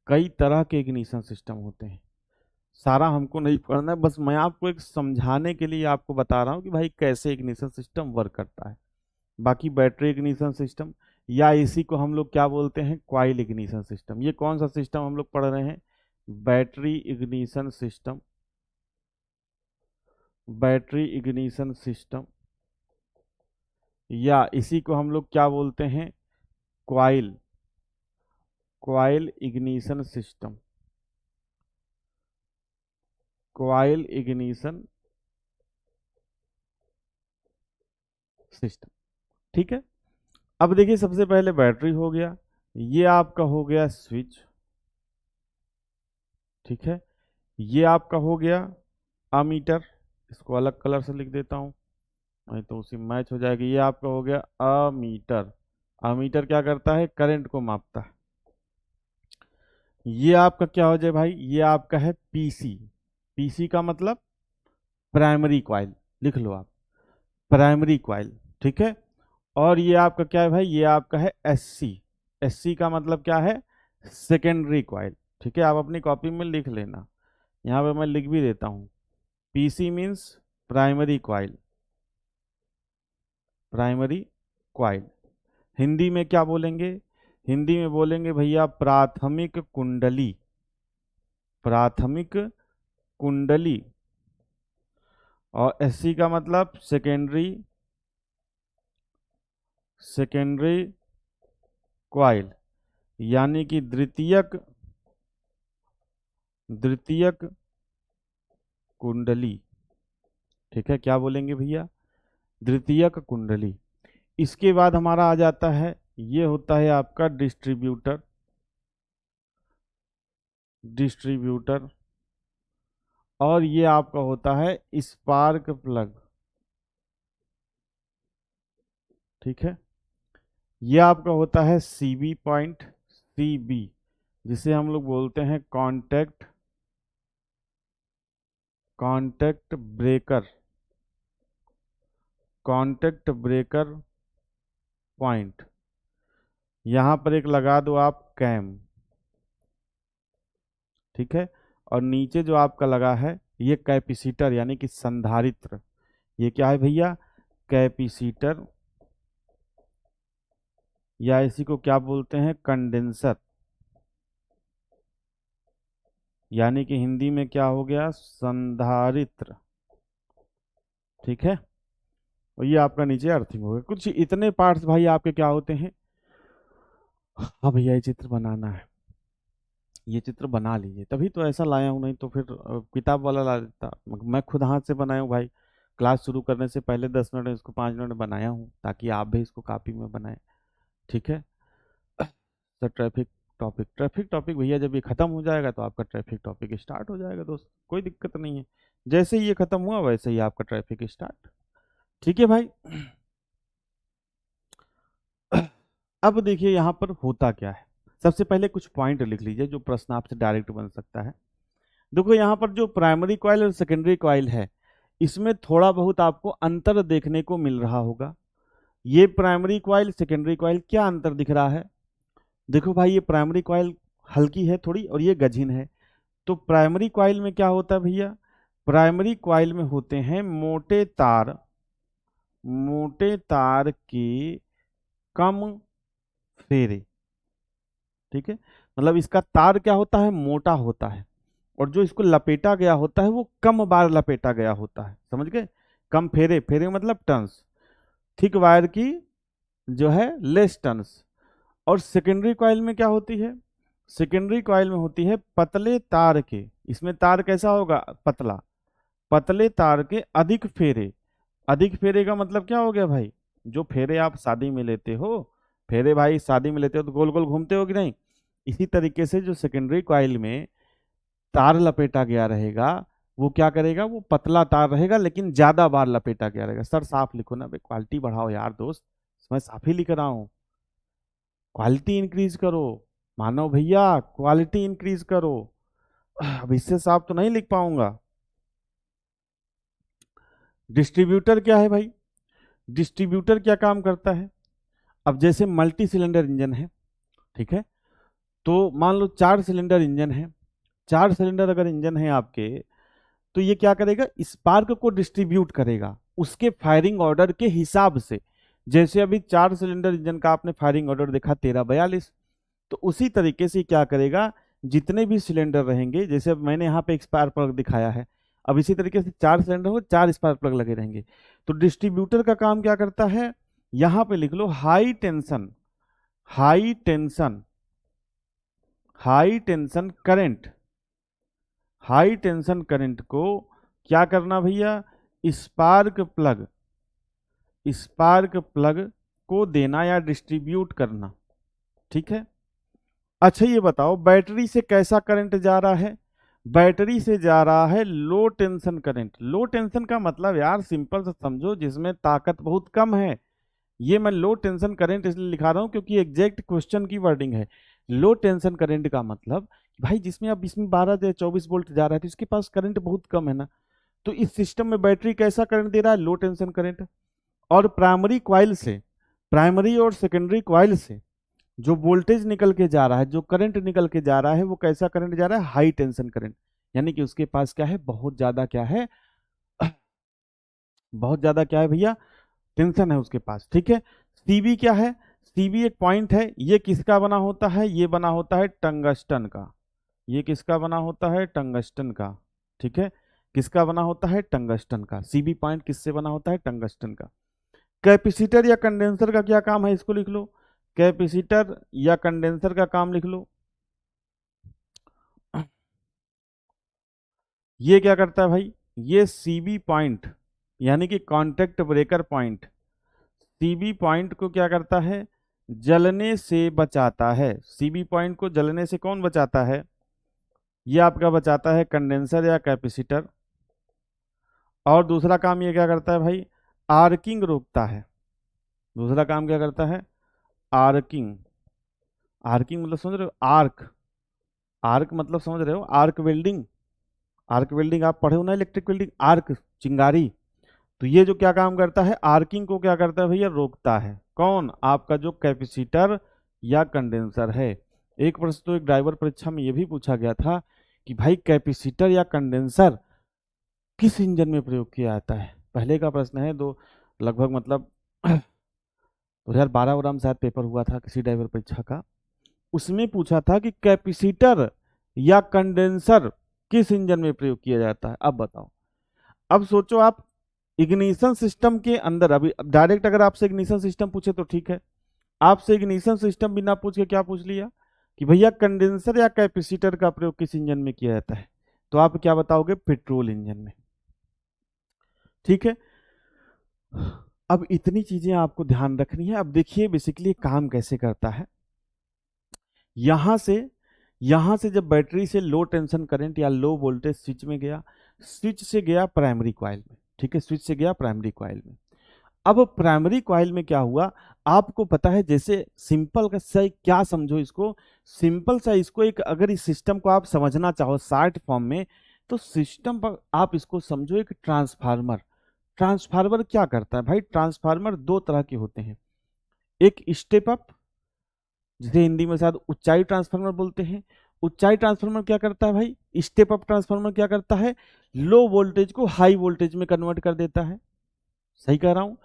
Speaker 1: कई तरह के इग्निशन सिस्टम होते हैं। सारा हमको नहीं पढ़ना है, बस मैं आपको एक समझाने के लिए आपको बता रहा हूँ कि भाई कैसे इग्निशन सिस्टम वर्क करता है। बाकी बैटरी इग्निशन सिस्टम, या इसी को हम लोग क्या बोलते हैं? Coil ignition system. ये कौन सा सिस्टम हम लोग पढ़ रहे हैं? Battery ignition system. Battery ignition system, या इसी को हम लोग क्या बोलते हैं? Coil. Coil ignition system, coil ignition system. ठीक है, अब देखिए सबसे पहले बैटरी हो गया, ये आपका हो गया स्विच, ठीक है, ये आपका हो गया अमीटर, इसको अलग कलर से लिख देता हूं नहीं तो उसी मैच हो जाएगी। ये आपका हो गया अमीटर, अमीटर क्या करता है, करंट को मापता है। ये आपका क्या हो जाए भाई, ये आपका है पीसी, पीसी का मतलब प्राइमरी कॉइल, लिख लो आप, प्राइमरी कॉइल, ठीक है। और ये आपका क्या है भाई, ये आपका है एससी, एससी का मतलब क्या है, सेकेंडरी कॉइल, ठीक है। आप अपनी कॉपी में लिख लेना, यहाँ पे मैं लिख भी देता हूँ, PC means primary coil, primary coil. Hindi में क्या बोलेंगे, हिंदी में बोलेंगे भैया प्राथमिक कुंडली, प्राथमिक कुंडली। और एससी का मतलब सेकेंडरी, सेकेंडरी कॉइल, यानी कि द्वितीयक, द्वितीयक कुंडली, ठीक है। क्या बोलेंगे भैया, द्वितीयक कुंडली। इसके बाद हमारा आ जाता है, ये होता है आपका डिस्ट्रीब्यूटर, डिस्ट्रीब्यूटर। और ये आपका होता है स्पार्क प्लग, ठीक है। ये आपका होता है सीबी पॉइंट, सीबी, जिसे हम लोग बोलते हैं contact, contact breaker, contact breaker point. यहां पर एक लगा दो आप कैम, ठीक है। और नीचे जो आपका लगा है ये कैपेसिटर यानी कि संधारित्र, ये क्या है भैया, कैपेसिटर, या इसी को क्या बोलते हैं, कंडेंसर, यानी कि हिंदी में क्या हो गया, संधारित्र, ठीक है। और ये आपका नीचे अर्थिंग हो गया। कुछ इतने पार्ट्स भाई आपके क्या होते हैं। हाँ भैया ये चित्र बनाना है, ये चित्र बना लीजिए, तभी तो ऐसा लाया हूँ, नहीं तो फिर किताब वाला ला देता। मैं खुद हाथ से बनाया हूँ भाई, क्लास शुरू करने से पहले 10 मिनट में इसको 5 मिनट में बनाया हूँ, ताकि आप भी इसको कॉपी में बनाएं, ठीक है। तो ट्रैफिक टॉपिक, ट्रैफिक टॉपिक भैया जब ये खत्म हो जाएगा तो आपका ट्रैफिक टॉपिक स्टार्ट हो जाएगा दोस्त, कोई दिक्कत नहीं है। जैसे ही ये खत्म हुआ वैसे ही आपका ट्रैफिक स्टार्ट, ठीक है भाई। अब देखिए यहाँ पर होता क्या है, सबसे पहले कुछ पॉइंट लिख लीजिए जो प्रश्न आपसे डायरेक्ट बन सकता है। देखो यहाँ पर जो प्राइमरी कॉइल और सेकेंडरी कॉइल है, इसमें थोड़ा बहुत आपको अंतर देखने को मिल रहा होगा। ये प्राइमरी कॉइल, सेकेंडरी कॉइल, क्या अंतर दिख रहा है। देखो भाई ये प्राइमरी कॉइल हल्की है थोड़ी और ये गजीन है। तो प्राइमरी कॉइल में क्या होता है भैया, प्राइमरी कॉइल में होते हैं मोटे तार, मोटे तार के कम फेरे, ठीक है। मतलब इसका तार क्या होता है, मोटा होता है, और जो इसको लपेटा गया होता है वो कम बार लपेटा गया होता है, समझ गए। कम फेरे, फेरे मतलब टर्न्स, थिक वायर की जो है लेस टर्न्स। और सेकेंडरी कॉइल में क्या होती है, सेकेंडरी कॉइल में होती है पतले तार के, इसमें तार कैसा होगा, पतला, पतले तार के अधिक फेरे। अधिक फेरे का मतलब क्या हो गया भाई, जो फेरे आप शादी में लेते हो, फेरे भाई शादी में लेते हो तो गोल गोल घूमते हो कि नहीं, इसी तरीके से जो सेकेंडरी कॉइल में तार लपेटा गया रहेगा वो क्या करेगा, वो पतला तार रहेगा लेकिन ज्यादा बार लपेटा गया रहेगा। सर साफ लिखो ना भाई, क्वालिटी बढ़ाओ यार दोस्त, मैं साफ ही लिख रहा हूँ, क्वालिटी इंक्रीज करो, मानो भैया क्वालिटी इंक्रीज करो। अब इससे साफ तो नहीं लिख पाऊंगा। डिस्ट्रीब्यूटर क्या है भाई, डिस्ट्रीब्यूटर क्या काम करता है। अब जैसे मल्टी सिलेंडर इंजन है, ठीक है, तो मान लो 4 सिलेंडर इंजन है, 4 सिलेंडर अगर इंजन है आपके, तो ये क्या करेगा, स्पार्क को डिस्ट्रीब्यूट करेगा उसके फायरिंग ऑर्डर के हिसाब से। जैसे अभी 4 सिलेंडर इंजन का आपने फायरिंग ऑर्डर देखा 1342, तो उसी तरीके से क्या करेगा, जितने भी सिलेंडर रहेंगे, जैसे अब मैंने यहाँ पे एक स्पार्क प्लग दिखाया है, अब इसी तरीके से 4 सिलेंडर हो 4 स्पार्क प्लग लगे रहेंगे। तो डिस्ट्रीब्यूटर का काम क्या करता है, यहाँ पे लिख लो high tension, high tension high tension current, high tension current को क्या करना भैया, स्पार्क प्लग, स्पार्क प्लग को देना या डिस्ट्रीब्यूट करना, ठीक है। अच्छा ये बताओ बैटरी से कैसा करंट जा रहा है, बैटरी से जा रहा है लो टेंशन करंट। लो टेंशन का मतलब यार सिंपल से समझो, जिसमें ताकत बहुत कम है। ये मैं लो टेंशन करंट इसलिए लिखा रहा हूं क्योंकि एग्जैक्ट क्वेश्चन की वर्डिंग है। लो टेंशन करंट का मतलब भाई जिसमें अब इसमें 12 से 24 वोल्ट जा रहा है तो इसके पास करंट बहुत कम है ना, तो इस सिस्टम में बैटरी कैसा करंट दे रहा है, लो टेंशन करंट। और प्राइमरी क्वाइल से, प्राइमरी और सेकेंडरी क्वाइल से जो वोल्टेज निकल के जा रहा है, जो करंट निकल के जा रहा है, वो कैसा करंट जा रहा है, हाई टेंशन करंट। यानी कि उसके पास क्या है, बहुत ज्यादा क्या है, बहुत ज्यादा क्या है भैया, टेंशन है उसके पास, ठीक है। सीबी क्या है, सीबी एक पॉइंट है, ये किसका बना होता है, ये बना होता है टंगस्टन का, ये किसका बना होता है, टंगस्टन का, ठीक है। किसका बना होता है, टंगस्टन का। सीबी पॉइंट किससे बना होता है, टंगस्टन का। कैपेसिटर या कंडेंसर का क्या काम है, इसको लिख लो, कैपेसिटर या कंडेंसर का काम लिख लो। ये क्या करता है भाई, ये सीबी पॉइंट यानी कि contact breaker point, CB point को क्या करता है, जलने से बचाता है। सीबी पॉइंट को जलने से कौन बचाता है, ये आपका बचाता है कंडेंसर या कैपेसिटर। और दूसरा काम ये क्या करता है भाई, आर्किंग रोकता है। दूसरा काम क्या करता है, आर्किंग। आर्किंग मतलब समझ रहे हो, आर्क, आर्क मतलब समझ रहे हो, आर्क वेल्डिंग। आर्क वेल्डिंग आप पढ़े हो ना, इलेक्ट्रिक वेल्डिंग, आर्क चिंगारी। तो ये जो क्या काम करता है, आर्किंग को क्या करता है भैया, रोकता है। कौन, आपका जो कैपेसिटर या कंडेंसर है। एक प्रश्न तो एक ड्राइवर परीक्षा में ये भी पूछा गया था कि भाई कैपेसिटर या कंडेंसर किस इंजन में प्रयोग किया जाता है। पहले का प्रश्न है, दो लगभग मतलब 2012 में शायद पेपर हुआ था किसी ड्राइवर परीक्षा का, उसमें पूछा था कि कैपेसिटर या कंडेंसर किस इंजन में प्रयोग किया जाता है। अब बताओ, अब सोचो आप इग्निशन सिस्टम के अंदर, अभी डायरेक्ट अगर आपसे इग्निशन सिस्टम पूछे तो ठीक है, आपसे इग्निशन सिस्टम बिना पूछ के क्या पूछ लिया कि भैया कंडेंसर या कैपेसिटर का प्रयोग किस इंजन में किया जाता है, तो आप क्या बताओगे, पेट्रोल इंजन में, ठीक है। अब इतनी चीजें आपको ध्यान रखनी है। अब देखिए बेसिकली काम कैसे करता है। यहां से यहां से जब बैटरी से लो टेंशन करंट या लो वोल्टेज स्विच में गया, स्विच से गया प्राइमरी कॉइल में, ठीक है, स्विच से गया प्राइमरी कॉइल में। अब प्राइमरी कॉइल में क्या हुआ, आपको पता है, जैसे सिंपल का सा क्या समझो इसको, सिंपल सा इसको एक, अगर इस सिस्टम को आप समझना चाहो शॉर्ट फॉर्म में, तो सिस्टम पर आप इसको समझो एक ट्रांसफार्मर। ट्रांसफार्मर क्या करता है भाई, ट्रांसफार्मर दो तरह के होते हैं, एक स्टेप अप, जिसे हिंदी में शायद ऊंचाई ट्रांसफार्मर बोलते हैं। ऊंचाई ट्रांसफार्मर क्या करता है भाई, स्टेप अप ट्रांसफार्मर क्या करता है, लो वोल्टेज को हाई वोल्टेज में कन्वर्ट कर देता है, सही कह रहा हूं।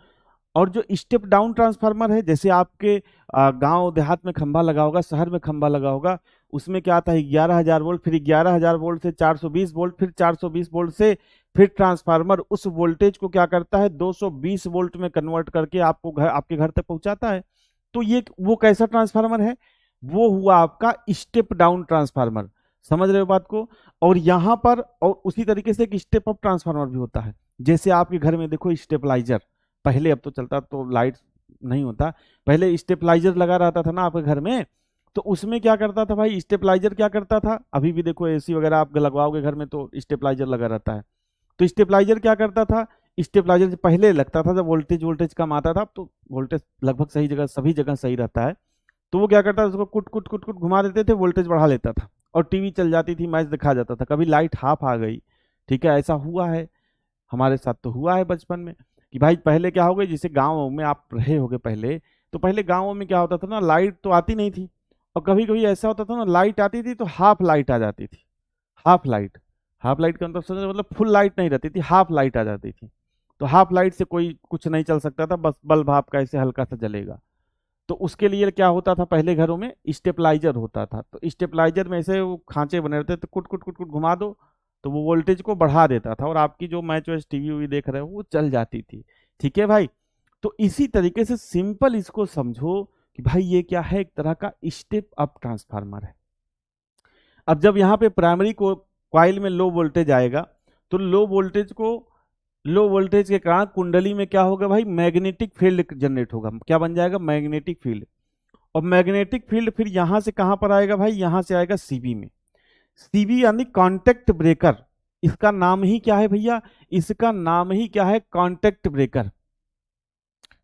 Speaker 1: और जो स्टेप डाउन ट्रांसफार्मर है, जैसे आपके गांव देहात में खंभा लगा होगा, शहर में खंभा लगा होगा, उसमें क्या आता है 11,000 वोल्ट, फिर 11,000 वोल्ट से 420 वोल्ट, फिर 420 वोल्ट से फिर ट्रांसफार्मर उस वोल्टेज को क्या करता है 220 वोल्ट में कन्वर्ट करके आपको घर, आपके घर तक पहुंचाता है। तो ये वो कैसा ट्रांसफार्मर है, वो हुआ आपका स्टेप डाउन ट्रांसफार्मर, समझ रहे हो बात को। और यहां पर और उसी तरीके से एक स्टेप अप ट्रांसफार्मर भी होता है, जैसे आपके घर में देखो स्टेबलाइजर, पहले, अब तो चलता तो लाइट नहीं होता, पहले स्टेबलाइजर लगा रहता था ना आपके घर में, तो उसमें क्या करता था भाई, स्टेबलाइजर क्या करता था, अभी भी देखो एसी वगैरह आप लगवाओगे घर में तो स्टेबलाइजर लगा रहता है। तो स्टेबलाइजर क्या करता था, स्टेबलाइजर पहले लगता था जब वोल्टेज वोल्टेज कम आता था, तो वोल्टेज लगभग सही जगह, सभी जगह सही रहता है, तो वो क्या करता था, उसको कुट कुट कुट कुट घुमा देते थे, वोल्टेज बढ़ा लेता था और टीवी चल जाती थी, मैच दिखा जाता था। कभी लाइट हाफ आ गई, ठीक है, ऐसा हुआ है हमारे साथ, तो हुआ है बचपन में कि भाई पहले क्या हो गया, जैसे गाँव में आप रहे होगे पहले, तो पहले गाँव में क्या होता था ना, लाइट तो आती नहीं थी, और कभी कभी ऐसा होता था ना, लाइट आती थी तो हाफ लाइट आ जाती थी, हाफ लाइट। हाफ लाइट का मतलब फुल लाइट नहीं रहती थी, हाफ लाइट आ जाती थी। तो हाफ लाइट से कोई कुछ नहीं चल सकता था, बस बल्ब आपका ऐसे हल्का सा जलेगा। तो उसके लिए क्या होता था, पहले घरों में स्टेपलाइजर होता था, तो स्टेपलाइजर में ऐसे वो खांचे बने रहते, तो कुट कुट कुट कुट घुमा दो, तो वो वोल्टेज को बढ़ा देता था और आपकी जो मैच वैच टीवी वी देख रहे हो वो चल जाती थी, ठीक है भाई। तो इसी तरीके से सिंपल इसको समझो कि भाई ये क्या है, एक तरह का स्टेप अप ट्रांसफार्मर है, अब जब यहाँ पे प्राइमरी को कॉइल में लो वोल्टेज आएगा तो लो वोल्टेज के कारण कुंडली में क्या होगा भाई, मैग्नेटिक फील्ड जनरेट होगा। क्या बन जाएगा, मैग्नेटिक फील्ड। और मैग्नेटिक फील्ड फिर यहां से कहां पर आएगा भाई, यहां से आएगा सीबी में। सीबी यानी कांटेक्ट ब्रेकर। इसका नाम ही क्या है भैया, इसका नाम ही क्या है, कांटेक्ट ब्रेकर।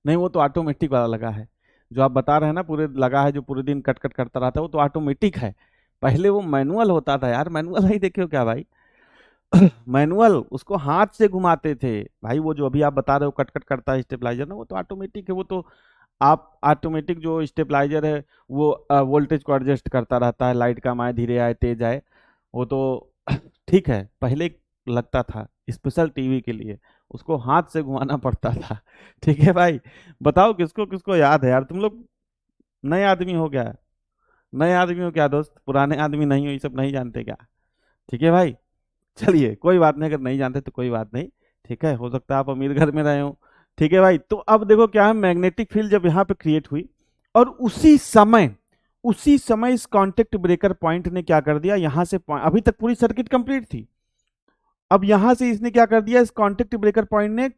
Speaker 1: नहीं वो तो ऑटोमेटिक वाला लगा है, जो आप बता रहे हैं ना पूरे लगा है, जो पूरे दिन कट कट करता रहता है, वो तो ऑटोमेटिक है। पहले वो मैनुअल होता था यार, मैनुअल ही देखे हो क्या भाई मैनुअल, उसको हाथ से घुमाते थे भाई। वो जो अभी आप बता रहे हो कट कट करता है स्टेबलाइजर ना, वो तो ऑटोमेटिक है। वो तो आप ऑटोमेटिक जो स्टेबलाइजर है वो वोल्टेज को एडजस्ट करता रहता है, लाइट कम आए, धीरे आए, तेज आए, वो तो ठीक है। पहले लगता था स्पेशल टीवी के लिए, उसको हाथ से घुमाना पड़ता था ठीक है भाई। बताओ किसको किसको याद है यार, तुम लोग नए आदमी हो क्या, नए आदमी हो क्या दोस्त, पुराने आदमी नहीं हो, ये सब नहीं जानते क्या? ठीक है भाई, चलिए कोई बात नहीं, अगर नहीं जानते तो कोई बात नहीं, ठीक है, हो सकता है आप अमीर घर में रहे हो। ठीक है भाई, तो अब देखो क्या है, मैग्नेटिक फील्ड जब यहाँ पे क्रिएट हुई और उसी समय इस कांटेक्ट ब्रेकर पॉइंट ने क्या कर दिया, यहां से अभी तक पूरी सर्किट कंप्लीट थी, अब यहां से इसने क्या कर दिया, इस कांटेक्ट ब्रेकर पॉइंट ने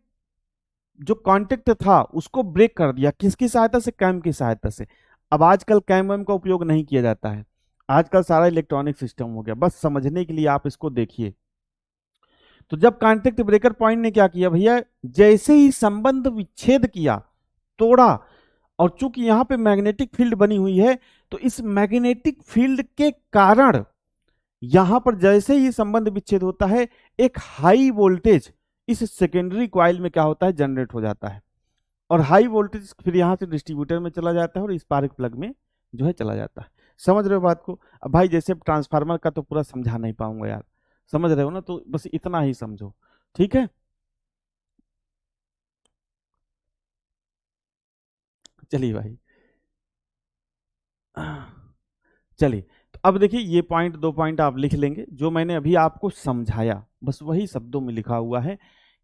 Speaker 1: जो कांटेक्ट था उसको ब्रेक कर दिया। किसकी सहायता से, कैम की सहायता से। अब आजकल कैम वैम का उपयोग नहीं किया जाता है, आजकल सारा इलेक्ट्रॉनिक सिस्टम हो गया। बस समझने के लिए आप इसको देखिए। तो जब कांटेक्ट ब्रेकर पॉइंट ने क्या किया भैया, जैसे ही संबंध विच्छेद किया, तोड़ा, और चूंकि यहां पे मैग्नेटिक फील्ड बनी हुई है, तो इस मैग्नेटिक फील्ड के कारण यहां पर जैसे ही संबंध विच्छेद होता है, एक हाई वोल्टेज इस सेकेंडरी कॉइल में क्या होता है, जनरेट हो जाता है। और हाई वोल्टेज फिर यहां से डिस्ट्रीब्यूटर में चला जाता है और स्पार्क प्लग में जो है चला जाता है। समझ रहे हो बात को? अब भाई जैसे ट्रांसफार्मर का तो पूरा समझा नहीं पाऊंगा यार, समझ रहे हो ना, तो बस इतना ही समझो, ठीक है। चलिए भाई, चलिए, तो अब देखिए ये पॉइंट, दो पॉइंट आप लिख लेंगे जो मैंने अभी आपको समझाया, बस वही शब्दों में लिखा हुआ है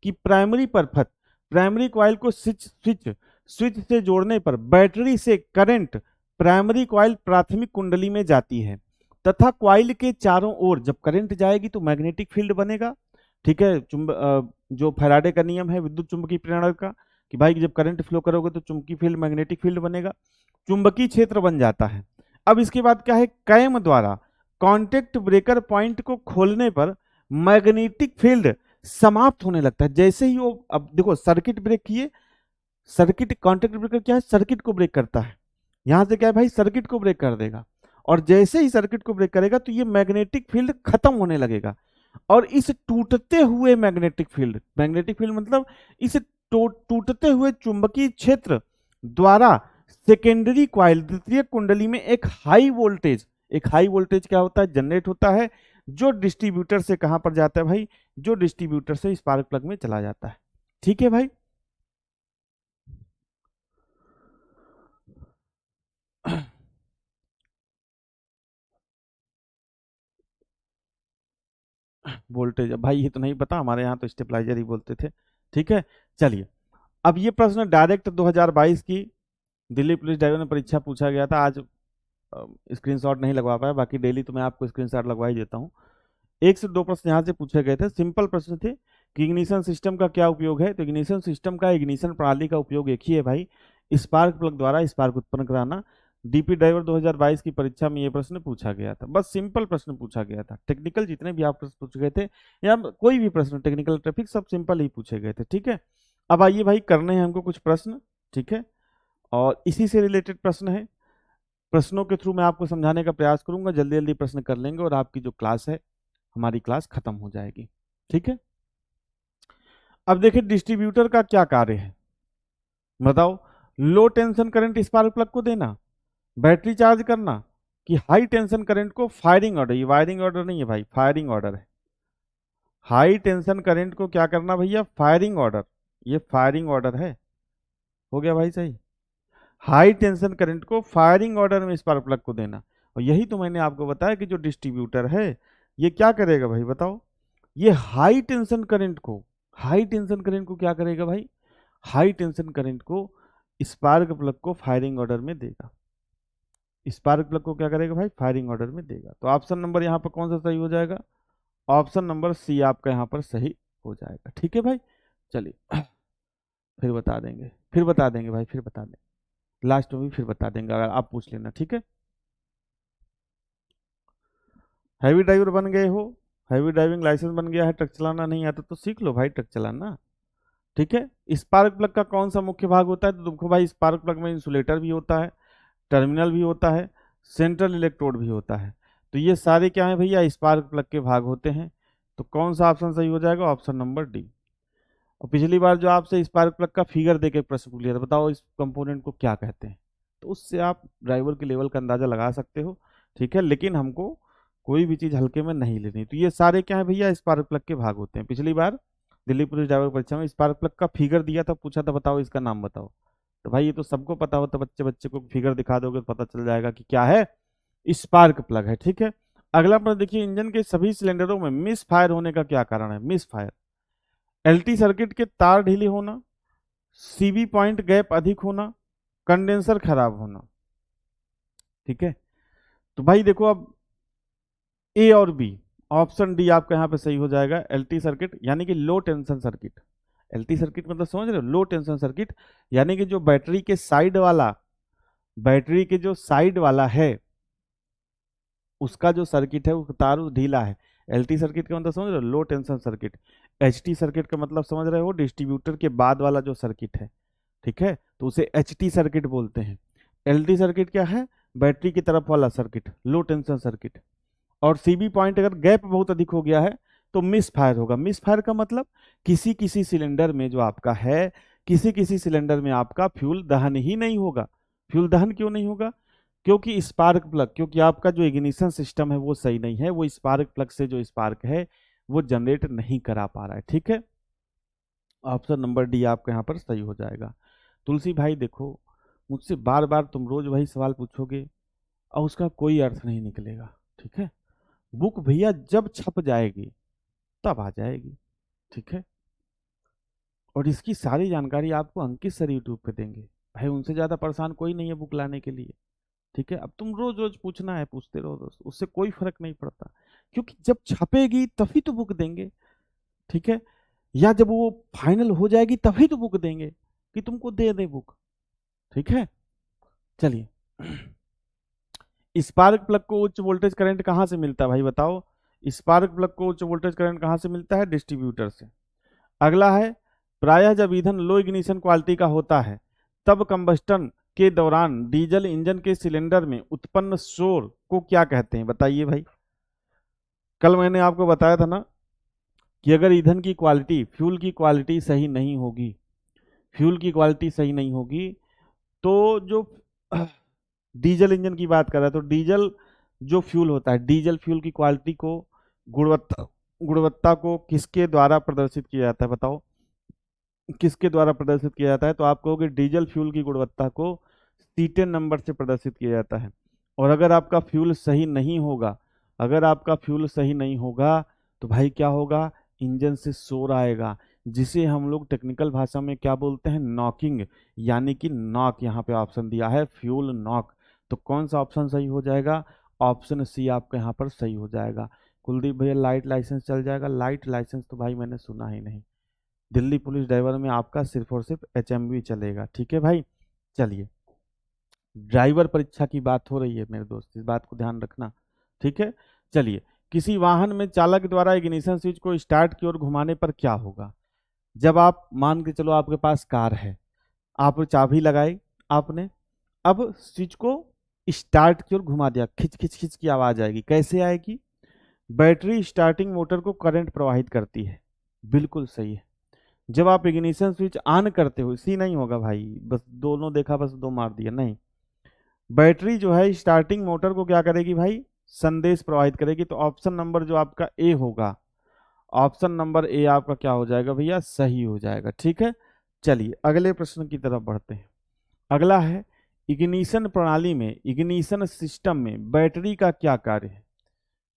Speaker 1: कि प्राइमरी परपथ, प्राइमरी कॉइल को स्विच से जोड़ने पर बैटरी से करंट प्राइमरी कॉइल प्राथमिक कुंडली में जाती है, तथा कॉइल के चारों ओर जब करंट जाएगी तो मैग्नेटिक फील्ड बनेगा। ठीक है, जो फैराडे का नियम है विद्युत चुंबकीय प्रेरण का, कि भाई जब करंट फ्लो करोगे तो चुंबकीय फील्ड, मैग्नेटिक फील्ड बनेगा, चुंबकीय क्षेत्र बन जाता है। अब इसके बाद क्या है, कैम द्वारा कांटेक्ट ब्रेकर पॉइंट को खोलने पर मैग्नेटिक फील्ड समाप्त होने लगता है। जैसे ही वो, अब देखो सर्किट ब्रेक किए, सर्किट, कांटेक्ट ब्रेकर क्या है, सर्किट को ब्रेक करता है, यहां से क्या है भाई, सर्किट को ब्रेक कर देगा। और जैसे ही सर्किट को ब्रेक करेगा तो ये मैग्नेटिक फील्ड खत्म होने लगेगा। और इस टूटते हुए मैग्नेटिक फील्ड मतलब इस टूटते हुए चुंबकीय क्षेत्र द्वारा सेकेंडरी कॉइल, द्वितीय कुंडली में एक हाई वोल्टेज क्या होता है, जनरेट होता है, जो डिस्ट्रीब्यूटर से कहां पर जाता है भाई, जो डिस्ट्रीब्यूटर से स्पार्क प्लग में चला जाता है। ठीक है भाई, वोल्टेज भाई ये तो नहीं पता, हमारे यहाँ तो स्टेबलाइजर ही बोलते थे। ठीक है, चलिए, अब ये प्रश्न डायरेक्ट 2022 की दिल्ली पुलिस ड्राइवर में परीक्षा पूछा गया था। आज स्क्रीनशॉट नहीं लगवा पाया, बाकी डेली तो मैं आपको स्क्रीनशॉट लगवा ही देता हूँ। एक से दो प्रश्न यहाँ से पूछे गए थे, सिंपल प्रश्न थे कि इग्निशन सिस्टम का क्या उपयोग है। तो इग्निशन सिस्टम का, इग्निशन प्रणाली का उपयोग एक ही है भाई, स्पार्क प्लग द्वारा स्पार्क उत्पन्न कराना। डीपी ड्राइवर 2022 की परीक्षा में ये प्रश्न पूछा गया था, बस सिंपल प्रश्न पूछा गया था। टेक्निकल जितने भी आप प्रश्न पूछे गए थे या कोई भी प्रश्न टेक्निकल ट्रैफिक, सब सिंपल ही पूछे गए थे। ठीक है, अब आइए भाई, करने हैं हमको कुछ प्रश्न, ठीक है, और इसी से रिलेटेड प्रश्न है। प्रश्नों के थ्रू मैं आपको समझाने का प्रयास करूंगा, जल्दी जल्दी प्रश्न कर लेंगे और आपकी जो क्लास है, हमारी क्लास खत्म हो जाएगी। ठीक है, अब देखिए डिस्ट्रीब्यूटर का क्या कार्य है, बताओ। लो टेंशन करंट स्पार्क प्लग को देना, बैटरी चार्ज करना, कि हाई टेंशन करंट को फायरिंग ऑर्डर, ये वायरिंग ऑर्डर नहीं है भाई, फायरिंग ऑर्डर है। हाई टेंशन करंट को क्या करना भैया, फायरिंग ऑर्डर, ये फायरिंग ऑर्डर है। हो गया भाई सही, हाई टेंशन करंट को फायरिंग ऑर्डर में स्पार्क प्लग को देना। और यही तो मैंने आपको बताया कि जो डिस्ट्रीब्यूटर है ये क्या करेगा भाई, बताओ। ये हाई टेंशन करंट को क्या करेगा भाई, हाई टेंशन करंट को स्पार्क प्लग को फायरिंग ऑर्डर में देगा। स्पार्क प्लग को क्या करेगा भाई, फायरिंग ऑर्डर में देगा। तो ऑप्शन नंबर यहाँ पर कौन सा सही हो जाएगा, ऑप्शन नंबर सी आपका यहाँ पर सही हो जाएगा। ठीक है भाई, चलिए फिर बता देंगे, फिर बता देंगे भाई, फिर बता देंगे, लास्ट में भी फिर बता देंगे, अगर आप पूछ लेना। ठीक है, हैवी ड्राइवर बन गए हो, हैवी ड्राइविंग लाइसेंस बन गया है, ट्रक चलाना नहीं आता तो सीख लो भाई ट्रक चलाना। ठीक है, स्पार्क प्लग का कौन सा मुख्य भाग होता है, तो देखो भाई स्पार्क प्लग में इंसुलेटर भी होता है, टर्मिनल भी होता है, सेंट्रल इलेक्ट्रोड भी होता है। तो ये सारे क्या है भैया, स्पार्क प्लग के भाग होते हैं। तो कौन सा ऑप्शन सही हो जाएगा, ऑप्शन नंबर डी। और पिछली बार जो आपसे स्पार्क प्लग का फिगर देके प्रश्न पूछ लिया था, बताओ इस कंपोनेंट को क्या कहते हैं, तो उससे आप ड्राइवर के लेवल का अंदाजा लगा सकते हो। ठीक है, लेकिन हमको कोई भी चीज़ हल्के में नहीं लेनी। तो ये सारे क्या है भैया, स्पार्क प्लग के भाग होते हैं। पिछली बार दिल्ली पुलिस ड्राइवर परीक्षा में स्पार्क प्लग का फिगर दिया था, पूछा था बताओ इसका नाम बताओ। तो भाई ये तो सबको पता होता, बच्चे बच्चे को फिगर दिखा दोगे तो पता चल जाएगा कि क्या है, स्पार्क प्लग है। ठीक है, अगला प्रश्न देखिए, इंजन के सभी सिलेंडरों में मिस फायर होने का क्या कारण है, मिस फायर। एलटी सर्किट के तार ढीले होना, सीबी पॉइंट गैप अधिक होना, कंडेंसर खराब होना। ठीक है, तो भाई देखो अब ए और बी, ऑप्शन डी आपका यहाँ पे सही हो जाएगा। एलटी सर्किट यानी कि लो टेंशन सर्किट, एलटी सर्किट मतलब समझ रहे हो, लो टेंशन सर्किट, यानी कि जो बैटरी के साइड वाला, बैटरी के जो साइड वाला है उसका जो सर्किट है वो तार ढीला है। एलटी सर्किट का मतलब समझ रहे हो, लो टेंशन सर्किट। एचटी सर्किट का मतलब समझ रहे हो, डिस्ट्रीब्यूटर के बाद वाला जो सर्किट है। ठीक है, तो उसे एचटी सर्किट बोलते हैं। एलटी सर्किट क्या है, बैटरी की तरफ वाला सर्किट, लो टेंशन सर्किट। और सीबी पॉइंट अगर गैप बहुत अधिक हो गया है तो मिस फायर होगा। मिस फायर का मतलब किसी किसी सिलेंडर में जो आपका है, किसी किसी सिलेंडर में आपका फ्यूल दहन ही नहीं होगा। फ्यूल दहन क्यों नहीं होगा, क्योंकि स्पार्क प्लग, क्योंकि आपका जो इग्निशन सिस्टम है वो सही नहीं है, वो स्पार्क प्लग से जो स्पार्क है वो जनरेट नहीं करा पा रहा है। ठीक है, ऑप्शन नंबर डी आपका यहाँ पर सही हो जाएगा। तुलसी भाई देखो, मुझसे बार बार तुम रोज वही सवाल पूछोगे और उसका कोई अर्थ नहीं निकलेगा। ठीक है, बुक भैया जब छप जाएगी तब आ जाएगी। ठीक है, और इसकी सारी जानकारी आपको अंकित सर यूट्यूब पे देंगे, भाई उनसे ज्यादा परेशान कोई नहीं है बुक लाने के लिए। ठीक है, अब तुम रोज रोज पूछना है, पूछते रहो दोस्त, उससे कोई फर्क नहीं पड़ता, क्योंकि जब छपेगी तभी तो बुक देंगे। ठीक है, या जब वो फाइनल हो जाएगी तभी तो बुक देंगे कि तुमको दे दे बुक। ठीक है, चलिए स्पार्क प्लग को उच्च वोल्टेज करंट कहां से मिलता है भाई बताओ, स्पार्क प्लग को उच्च वोल्टेज करंट कहां से मिलता है, डिस्ट्रीब्यूटर से। अगला है, प्रायः जब ईंधन लो इग्निशन क्वालिटी का होता है तब कंबस्टन के दौरान डीजल इंजन के सिलेंडर में उत्पन्न शोर को क्या कहते हैं, बताइए भाई। कल मैंने आपको बताया था ना कि अगर ईंधन की क्वालिटी, फ्यूल की क्वालिटी सही नहीं होगी, फ्यूल की क्वालिटी सही नहीं होगी तो जो डीजल इंजन की बात कर रहा है, तो डीजल जो फ्यूल होता है, डीजल फ्यूल की क्वालिटी को, गुणवत्ता गुणवत्ता को किसके द्वारा प्रदर्शित किया जाता है बताओ, किसके द्वारा प्रदर्शित किया जाता है, तो आप कहोगे डीजल फ्यूल की गुणवत्ता को सीटेन नंबर से प्रदर्शित किया जाता है। और अगर आपका फ्यूल सही नहीं होगा, अगर आपका फ्यूल सही नहीं होगा तो भाई क्या होगा, इंजन से शोर आएगा, जिसे हम लोग टेक्निकल भाषा में क्या बोलते हैं, नॉकिंग, यानी कि नॉक। यहाँ पे ऑप्शन दिया है फ्यूल नॉक। तो कौन सा ऑप्शन सही हो जाएगा, ऑप्शन सी आपका यहाँ पर सही हो जाएगा। कुलदीप भैया लाइट लाइसेंस चल जाएगा, लाइट लाइसेंस तो भाई मैंने सुना ही नहीं, दिल्ली पुलिस ड्राइवर में आपका सिर्फ और सिर्फ एचएमवी चलेगा। ठीक है भाई, चलिए ड्राइवर परीक्षा की बात हो रही है मेरे दोस्त, इस बात को ध्यान रखना। ठीक है, चलिए किसी वाहन में चालक द्वारा इग्निशन स्विच को स्टार्ट की ओर घुमाने पर क्या होगा, जब आप मान के चलो आपके पास कार है, आप चाबी लगाई आपने, अब स्विच को स्टार्ट की ओर घुमा दिया, खिच खिच खिच की आवाज आएगी, कैसे आएगी, बैटरी स्टार्टिंग मोटर को करंट प्रवाहित करती है, बिल्कुल सही है। जब आप इग्निशन स्विच ऑन करते हो, इसी नहीं होगा भाई, बस दोनों देखा बस दो मार दिया, नहीं, बैटरी जो है स्टार्टिंग मोटर को क्या करेगी भाई, संदेश प्रवाहित करेगी। तो ऑप्शन नंबर जो आपका ए होगा, ऑप्शन नंबर ए आपका क्या हो जाएगा भैया, सही हो जाएगा। ठीक है, चलिए अगले प्रश्न की तरफ बढ़ते हैं। अगला है, इग्निशन प्रणाली में, इग्निशन सिस्टम में बैटरी का क्या कार्य है,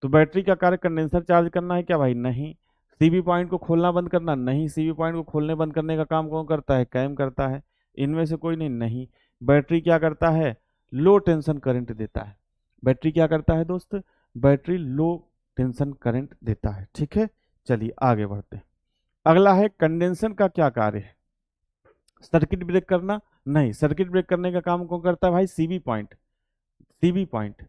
Speaker 1: तो बैटरी का कार्य कंडेंसर चार्ज करना है क्या भाई, नहीं। सीबी पॉइंट को खोलना बंद करना, नहीं। सीबी पॉइंट को खोलने बंद करने का काम कौन करता है, कैम करता है। इनमें से कोई नहीं, नहीं। बैटरी क्या करता है, लो टेंशन करंट देता है। बैटरी क्या करता है दोस्त, बैटरी लो टेंशन करंट देता है। ठीक है, चलिए आगे बढ़ते हैं। अगला है कंडेंसर का क्या कार्य है, सर्किट ब्रेक करना? नहीं, सर्किट ब्रेक करने का काम कौन करता है भाई, सीबी पॉइंट, सीबी पॉइंट।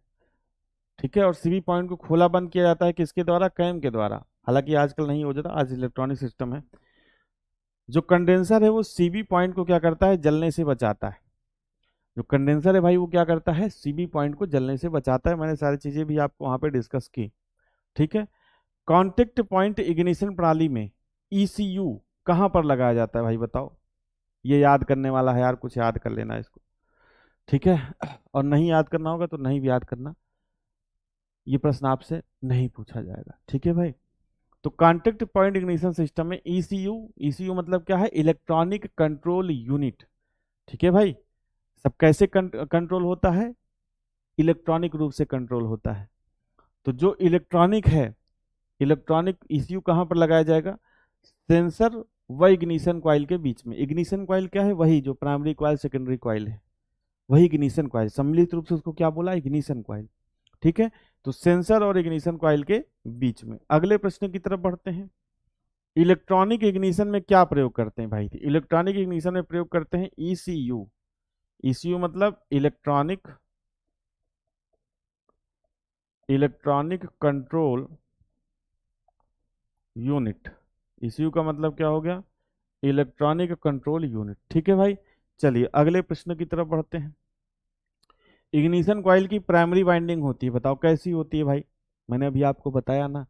Speaker 1: ठीक है, और सीबी पॉइंट को खोला बंद किया जाता है किसके द्वारा, कैम के द्वारा। हालांकि आजकल नहीं हो जाता, आज इलेक्ट्रॉनिक सिस्टम है। जो कंडेंसर है वो सीबी पॉइंट को क्या करता है, जलने से बचाता है। जो कंडेंसर है भाई वो क्या करता है, सीबी पॉइंट को जलने से बचाता है। मैंने सारी चीजें भी आपको वहां पे डिस्कस की। ठीक है, कॉन्टेक्ट पॉइंट इग्निशन प्रणाली में ईसीयू कहां पर लगाया जाता है भाई बताओ। ये याद करने वाला है यार, कुछ याद कर लेना इसको। ठीक है, और नहीं याद करना होगा तो नहीं भी याद करना, ये प्रश्न आपसे नहीं पूछा जाएगा। ठीक है भाई, तो कॉन्टेक्ट पॉइंट इग्निशन सिस्टम में ईसीयू, ईसीयू मतलब क्या है, इलेक्ट्रॉनिक कंट्रोल यूनिट। ठीक है भाई, सब कैसे कंट्रोल होता है, इलेक्ट्रॉनिक रूप से कंट्रोल होता है। तो जो इलेक्ट्रॉनिक है, इलेक्ट्रॉनिक ईसीयू कहां पर लगाया जाएगा, सेंसर व इग्निशन कॉइल के बीच में। इग्निशन कॉइल क्या है, वही जो प्राइमरी कॉइल सेकेंडरी कॉइल है, वही इग्निशन कॉइल, सम्मिलित रूप से उसको क्या बोला, इग्निशन कॉइल। ठीक है, तो सेंसर और इग्निशन कॉइल के बीच में। अगले प्रश्न की तरफ बढ़ते हैं। इलेक्ट्रॉनिक इग्निशन में क्या प्रयोग करते हैं भाई, इलेक्ट्रॉनिक इग्निशन में प्रयोग करते हैं ईसीयू। ईसीयू मतलब electronic, electronic control unit. ECU का मतलब क्या हो गया, इलेक्ट्रॉनिक कंट्रोल यूनिट। ठीक है भाई, चलिए अगले प्रश्न की तरफ बढ़ते हैं। इग्निशन कॉइल की प्राइमरी वाइंडिंग होती है, बताओ कैसी होती है भाई। मैंने अभी आपको बताया ना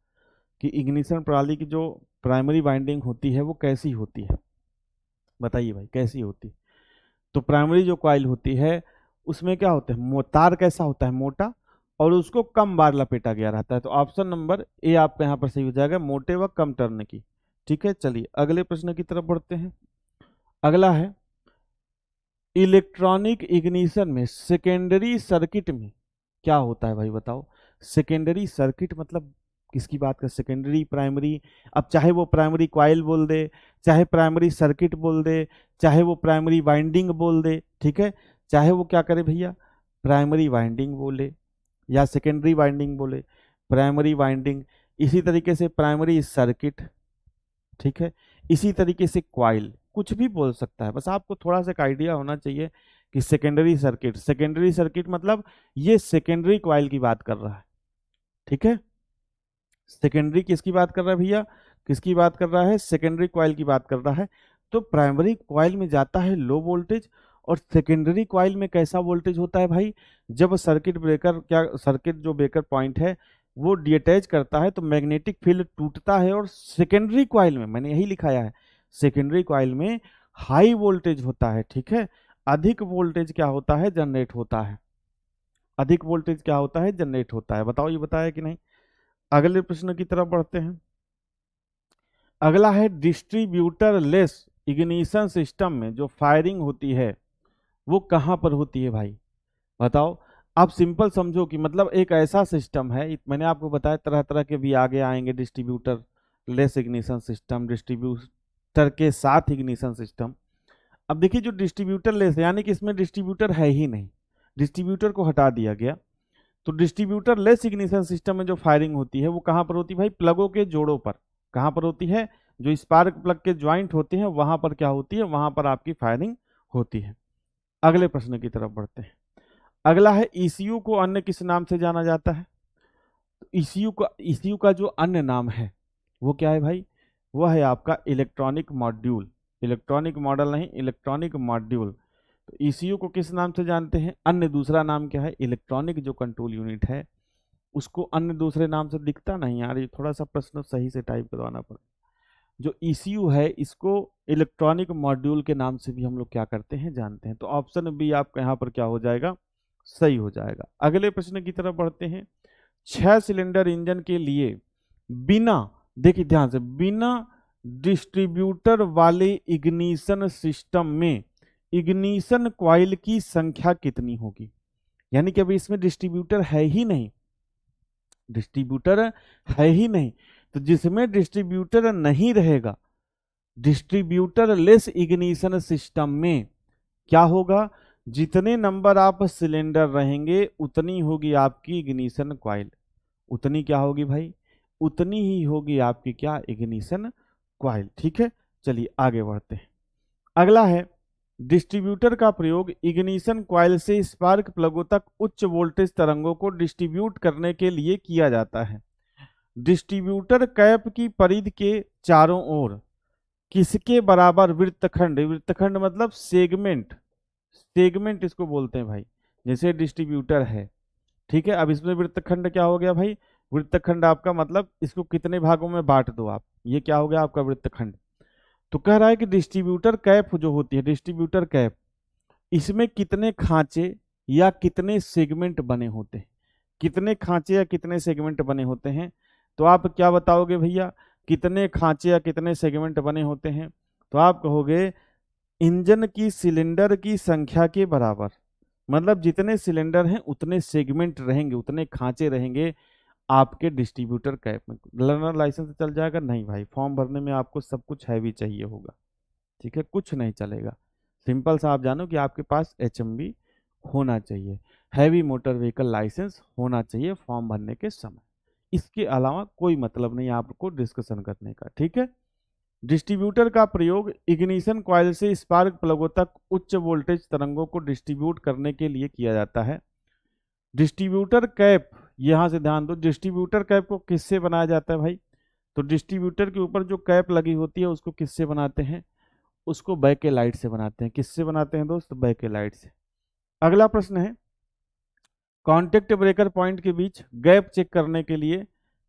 Speaker 1: कि इग्निशन प्रणाली की जो प्राइमरी वाइंडिंग होती है वो कैसी होती है, बताइए भाई कैसी होती है। तो प्राइमरी जो कॉइल होती है उसमें क्या होता है, तार कैसा होता है, मोटा, और उसको कम बार लपेटा गया रहता है। तो ऑप्शन नंबर ए आपका यहाँ पर सही हो जाएगा, मोटे व कम टर्न की। ठीक है, चलिए अगले प्रश्न की तरफ बढ़ते हैं। अगला है इलेक्ट्रॉनिक इग्निशन में सेकेंडरी सर्किट में क्या होता है भाई बताओ। सेकेंडरी सर्किट मतलब किसकी बात कर, सेकेंडरी प्राइमरी, अब चाहे वो प्राइमरी कॉइल बोल दे, चाहे प्राइमरी सर्किट बोल दे, चाहे वो प्राइमरी वाइंडिंग बोल दे। ठीक है, चाहे वो क्या करे भैया, प्राइमरी वाइंडिंग बोले या सेकेंडरी वाइंडिंग बोले, प्राइमरी वाइंडिंग, इसी तरीके से प्राइमरी सर्किट। ठीक है, इसी तरीके से क्वाइल, कुछ भी बोल सकता है, बस आपको थोड़ा सा एक आइडिया होना चाहिए कि सेकेंडरी सर्किट, सेकेंडरी सर्किट मतलब ये सेकेंडरी क्वाइल की बात कर रहा है। ठीक है, सेकेंडरी किसकी बात कर रहा है भैया, किसकी बात कर रहा है, सेकेंडरी क्वाइल की बात कर रहा है। तो प्राइमरी क्वाइल में जाता है लो वोल्टेज, और सेकेंडरी क्वाइल में कैसा वोल्टेज होता है भाई, जब सर्किट ब्रेकर, क्या सर्किट जो ब्रेकर पॉइंट है वो डिअटैच करता है तो मैग्नेटिक फील्ड टूटता है, और सेकेंडरी क्वाइल में, मैंने यही लिखाया है, सेकेंडरी क्वाइल में हाई वोल्टेज होता है। ठीक है, अधिक वोल्टेज क्या होता है, जनरेट होता है, अधिक वोल्टेज क्या होता है, जनरेट होता है। बताओ ये बताया कि नहीं। अगले प्रश्न की तरफ बढ़ते हैं। अगला है डिस्ट्रीब्यूटर लेस इग्निशन सिस्टम में जो फायरिंग होती है वो कहां पर होती है भाई बताओ। आप सिंपल समझो कि मतलब एक ऐसा सिस्टम है, मैंने आपको बताया तरह तरह के भी आगे आएंगे, distributor less ignition system, distributor के साथ इग्निशन सिस्टम। अब देखिए जो डिस्ट्रीब्यूटर लेस यानी कि इसमें डिस्ट्रीब्यूटर है ही नहीं, डिस्ट्रीब्यूटर को हटा दिया गया। तो डिस्ट्रीब्यूटर लेस इग्निशन सिस्टम में जो फायरिंग होती है वो कहां पर होती है भाई, प्लगों के जोड़ों पर। कहां पर होती है, जो स्पार्क प्लग के ज्वाइंट होते हैं वहां पर क्या होती है, वहां पर आपकी फायरिंग होती है। अगले प्रश्न की तरफ बढ़ते हैं। अगला है ईसीयू को अन्य किस नाम से जाना जाता है। ईसीयू का जो अन्य नाम है वो क्या है भाई, वो है आपका इलेक्ट्रॉनिक मॉड्यूल, इलेक्ट्रॉनिक मॉडल नहीं, इलेक्ट्रॉनिक मॉड्यूल। तो ईसीयू को किस नाम से जानते हैं, अन्य दूसरा नाम क्या है, इलेक्ट्रॉनिक जो कंट्रोल यूनिट है उसको अन्य दूसरे नाम से दिखता नहीं यार, ये थोड़ा सा प्रश्न सही से टाइप करवाना पड़ेगा। जो ईसीयू है इसको इलेक्ट्रॉनिक मॉड्यूल के नाम से भी हम लोग क्या करते हैं, जानते हैं। तो ऑप्शन बी आपका यहाँ पर क्या हो जाएगा, सही हो जाएगा। अगले प्रश्न की तरफ बढ़ते हैं। 6 सिलेंडर इंजन के लिए बिना, देखिए ध्यान से, बिना डिस्ट्रीब्यूटर वाले इग्निशन सिस्टम में इग्निशन कॉइल की संख्या कितनी होगी। यानी कि अभी इसमें डिस्ट्रीब्यूटर है ही नहीं, डिस्ट्रीब्यूटर है ही नहीं, तो जिसमें डिस्ट्रीब्यूटर नहीं रहेगा, डिस्ट्रीब्यूटर लेस इग्निशन सिस्टम में क्या होगा, जितने नंबर आप सिलेंडर रहेंगे उतनी होगी आपकी इग्निशन कॉइल। उतनी क्या होगी भाई? उतनी ही होगी आपकी क्या? Ignition coil. ठीक है, चलिए आगे बढ़ते हैं। अगला है डिस्ट्रीब्यूटर का प्रयोग इग्निशन कॉइल से स्पार्क प्लगों तक उच्च वोल्टेज तरंगों को डिस्ट्रीब्यूट करने के लिए किया जाता है। डिस्ट्रीब्यूटर कैप की परिधि के चारों ओर किसके बराबर वृत्तखंड, वृत्तखंड मतलब सेगमेंट, सेगमेंट इसको बोलते हैं भाई। जैसे डिस्ट्रीब्यूटर है, ठीक है, अब इसमें वृत्तखंड क्या हो गया भाई? वृत्तखंड आपका मतलब इसको कितने भागों में बांट दो आप, ये क्या हो गया आपका वृत्तखंड। तो कह रहा है कि डिस्ट्रीब्यूटर कैप जो होती है, डिस्ट्रीब्यूटर कैप, इसमें कितने खांचे या कितने सेगमेंट बने होते हैं? कितने खांचे या कितने सेगमेंट बने होते हैं? तो आप क्या बताओगे भैया, कितने खांचे या कितने सेगमेंट बने होते हैं? तो आप कहोगे इंजन की सिलेंडर की संख्या के बराबर। मतलब जितने सिलेंडर हैं उतने सेगमेंट रहेंगे, उतने खांचे रहेंगे आपके डिस्ट्रीब्यूटर कैप में। लर्नर लाइसेंस चल जाएगा? नहीं भाई, फॉर्म भरने में आपको सब कुछ हैवी चाहिए होगा। ठीक है, कुछ नहीं चलेगा। सिंपल सा आप जानो कि आपके पास HMV होना चाहिए, हैवी मोटर व्हीकल लाइसेंस होना चाहिए फॉर्म भरने के समय। इसके अलावा कोई मतलब नहीं आपको डिस्कशन करने का। ठीक है, डिस्ट्रीब्यूटर का प्रयोग इग्निशन कॉइल से स्पार्क प्लगों तक उच्च वोल्टेज तरंगों को डिस्ट्रीब्यूट करने के लिए किया जाता है। डिस्ट्रीब्यूटर कैप, यहां से ध्यान दो, डिस्ट्रीब्यूटर कैप को किससे बनाया जाता है भाई? तो डिस्ट्रीब्यूटर के ऊपर जो कैप लगी होती है उसको किससे बनाते हैं? उसको बैकेलाइट से बनाते हैं। किससे बनाते हैं दोस्त? बैकेलाइट से। अगला प्रश्न है, कॉन्टेक्ट ब्रेकर पॉइंट के बीच गैप चेक करने के लिए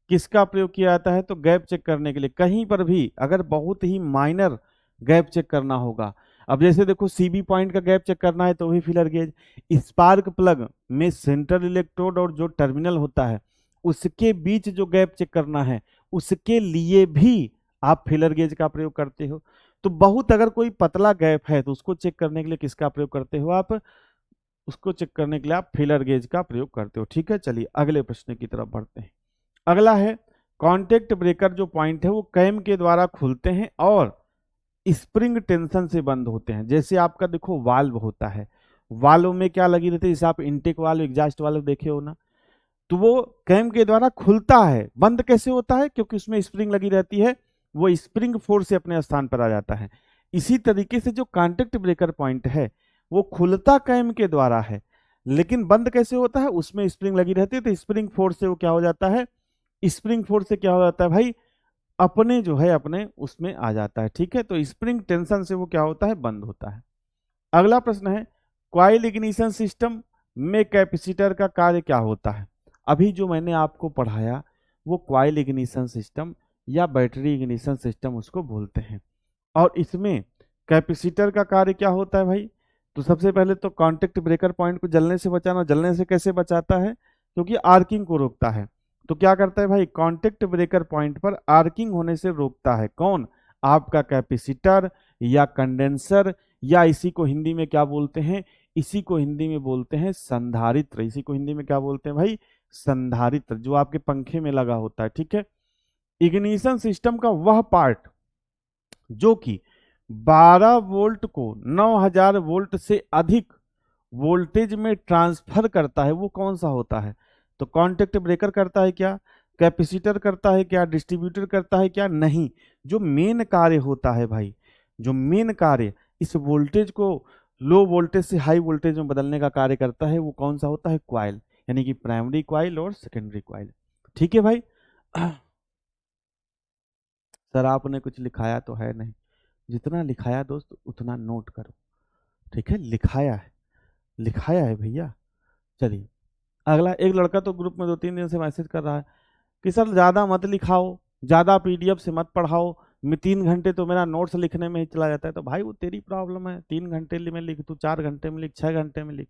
Speaker 1: किसका प्रयोग किया जाता है? तो गैप चेक करने के लिए कहीं पर भी अगर बहुत ही माइनर गैप चेक करना होगा, अब जैसे देखो CB पॉइंट का गैप चेक करना है तो वही फिलर गेज। स्पार्क प्लग में सेंट्रल इलेक्ट्रोड और जो टर्मिनल होता है उसके बीच जो गैप चेक करना है उसके लिए भी आप फिलर गेज का प्रयोग करते हो। तो बहुत अगर कोई पतला गैप है तो उसको चेक करने के लिए किसका प्रयोग करते हो आप? उसको चेक करने के लिए आप फिलर गेज का प्रयोग करते हो। ठीक है, चलिए अगले प्रश्न की तरफ बढ़ते हैं। अगला है, कॉन्टेक्ट ब्रेकर जो पॉइंट है वो कैम के द्वारा खुलते हैं और स्प्रिंग टेंशन से बंद होते हैं। जैसे आपका देखो वाल्व होता है, वाल्व में क्या लगी रहती है? जैसे आप इनटेक वाल्व, एग्जॉस्ट वाल्व देखे हो ना, तो वो कैम के द्वारा खुलता है। बंद कैसे होता है? क्योंकि उसमें स्प्रिंग लगी रहती है, वो स्प्रिंग फोर्स से अपने स्थान पर आ जाता है। इसी तरीके से जो कॉन्टेक्ट ब्रेकर पॉइंट है वो खुलता कैम के द्वारा है, लेकिन बंद कैसे होता है? उसमें स्प्रिंग लगी रहती है, तो स्प्रिंग फोर्स से वो क्या हो जाता है? स्प्रिंग फोर्स से क्या हो जाता है भाई? अपने जो है अपने उसमें आ जाता है। ठीक है, तो स्प्रिंग टेंशन से वो क्या होता है? बंद होता है। अगला प्रश्न है, कॉइल इग्निशन सिस्टम में कैपेसिटर का कार्य क्या होता है? अभी जो मैंने आपको पढ़ाया वो कॉइल इग्निशन सिस्टम या बैटरी इग्निशन सिस्टम उसको बोलते हैं। और इसमें कैपेसिटर का कार्य क्या होता है भाई? तो सबसे पहले तो कॉन्टेक्ट ब्रेकर पॉइंट को जलने से बचाना। जलने से कैसे बचाता है? क्योंकि आर्किंग को रोकता है। तो क्या करता है भाई? कॉन्टेक्ट ब्रेकर पॉइंट पर आर्किंग होने से रोकता है। कौन? आपका कैपेसिटर या कंडेंसर, या इसी को हिंदी में क्या बोलते हैं? इसी को हिंदी में बोलते हैं संधारित्र। इसी को हिंदी में क्या बोलते हैं भाई? संधारित्र, जो आपके पंखे में लगा होता है। ठीक है, इग्निशन सिस्टम का वह पार्ट जो कि 12 वोल्ट को 9000 वोल्ट से अधिक वोल्टेज में ट्रांसफर करता है, वो कौन सा होता है? तो कॉन्टेक्ट ब्रेकर करता है क्या? कैपेसिटर करता है क्या? डिस्ट्रीब्यूटर करता है क्या? नहीं। जो मेन कार्य होता है भाई, जो मेन कार्य इस वोल्टेज को लो वोल्टेज से हाई वोल्टेज में बदलने का कार्य करता है, वो कौन सा होता है? क्वाइल, यानी कि प्राइमरी क्वाइल और सेकेंडरी क्वाइल। ठीक है भाई। सर आपने कुछ लिखाया तो है नहीं, जितना लिखाया दोस्त उतना नोट करो। ठीक है, लिखाया है, लिखाया है भैया। चलिए अगला, एक लड़का तो ग्रुप में 2-3 दिन से मैसेज कर रहा है कि सर ज़्यादा मत लिखाओ, ज़्यादा PDF से मत पढ़ाओ, मैं 3 घंटे तो मेरा नोट्स लिखने में ही चला जाता है। तो भाई वो तेरी प्रॉब्लम है, 3 घंटे में लिख, तू 4 घंटे में लिख, 6 घंटे में लिख।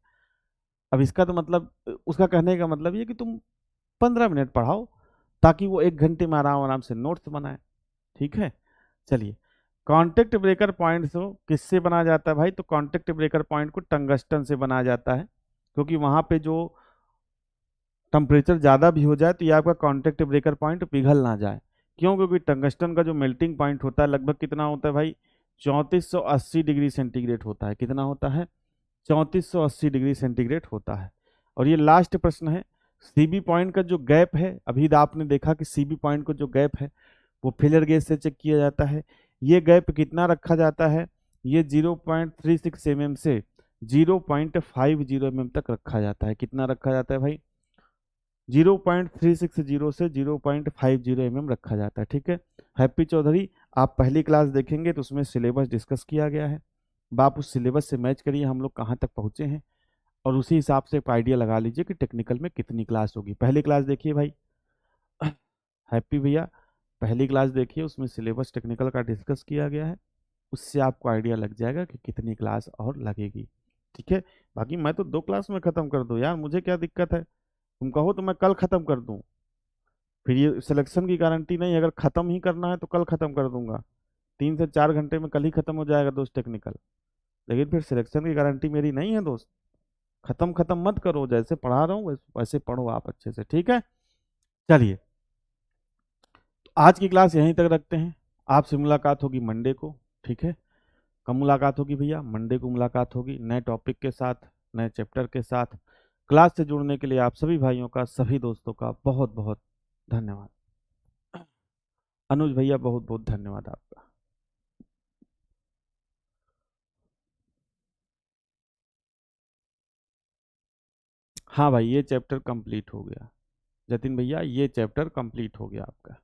Speaker 1: अब इसका तो मतलब, उसका कहने का मतलब ये कि तुम 15 मिनट पढ़ाओ ताकि वो 1 घंटे में आराम आराम से नोट्स बनाए। ठीक है, चलिए कॉन्टेक्ट ब्रेकर पॉइंट को किससे बनाया जाता है भाई? तो कॉन्टेक्ट ब्रेकर पॉइंट को टंगस्टन से बनाया जाता है, क्योंकि वहां पे जो टेम्परेचर ज़्यादा भी हो जाए तो ये आपका कॉन्टेक्ट ब्रेकर पॉइंट पिघल ना जाए। क्यों? क्योंकि टंगस्टन का जो मेल्टिंग पॉइंट होता है लगभग कितना होता है भाई? 3480 डिग्री सेंटीग्रेड होता है। कितना होता है? 3480 डिग्री सेंटीग्रेड होता है। और ये लास्ट प्रश्न है, सीबी पॉइंट का जो गैप है, अभी आपने देखा कि सीबी पॉइंट को जो गैप है वो फेलर गेज से चेक किया जाता है। ये गैप कितना रखा जाता है, ये 0.36 mm से 0.50 mm तक रखा जाता है। कितना रखा जाता है भाई, 0.360 से 0.50 mm रखा जाता है। ठीक है हैप्पी चौधरी, आप पहली क्लास देखेंगे तो उसमें सिलेबस डिस्कस किया गया है। आप उस सिलेबस से मैच करिए हम लोग कहाँ तक पहुँचे हैं, और उसी हिसाब से एक आइडिया लगा लीजिए कि टेक्निकल में कितनी क्लास होगी। पहली क्लास देखिए भाई हैप्पी भैया, पहली क्लास देखिए, उसमें सिलेबस टेक्निकल का डिस्कस किया गया है। उससे आपको आइडिया लग जाएगा कि कितनी क्लास और लगेगी। ठीक है, बाकी मैं तो 2 क्लास में ख़त्म कर दूँ यार, मुझे क्या दिक्कत है। तुम कहो तो मैं कल ख़त्म कर दूँ, फिर ये सिलेक्शन की गारंटी नहीं, अगर ख़त्म ही करना है तो कल ख़त्म कर दूंगा। 3 से 4 घंटे में कल ही ख़त्म हो जाएगा दोस्त टेक्निकल, लेकिन फिर सिलेक्शन की गारंटी मेरी नहीं है दोस्त। खत्म खत्म मत करो, जैसे पढ़ा रहा हूँ वैसे पढ़ो आप अच्छे से। ठीक है चलिए, आज की क्लास यहीं तक रखते हैं। आपसे मुलाकात होगी मंडे को। ठीक है, कब मुलाकात होगी भैया, मंडे को मुलाकात होगी नए टॉपिक के साथ, नए चैप्टर के साथ। क्लास से जुड़ने के लिए आप सभी भाइयों का, सभी दोस्तों का बहुत बहुत धन्यवाद। अनुज भैया बहुत बहुत धन्यवाद आपका। हाँ भाई, ये चैप्टर कंप्लीट हो गया। जतिन भैया, ये चैप्टर कंप्लीट हो गया आपका।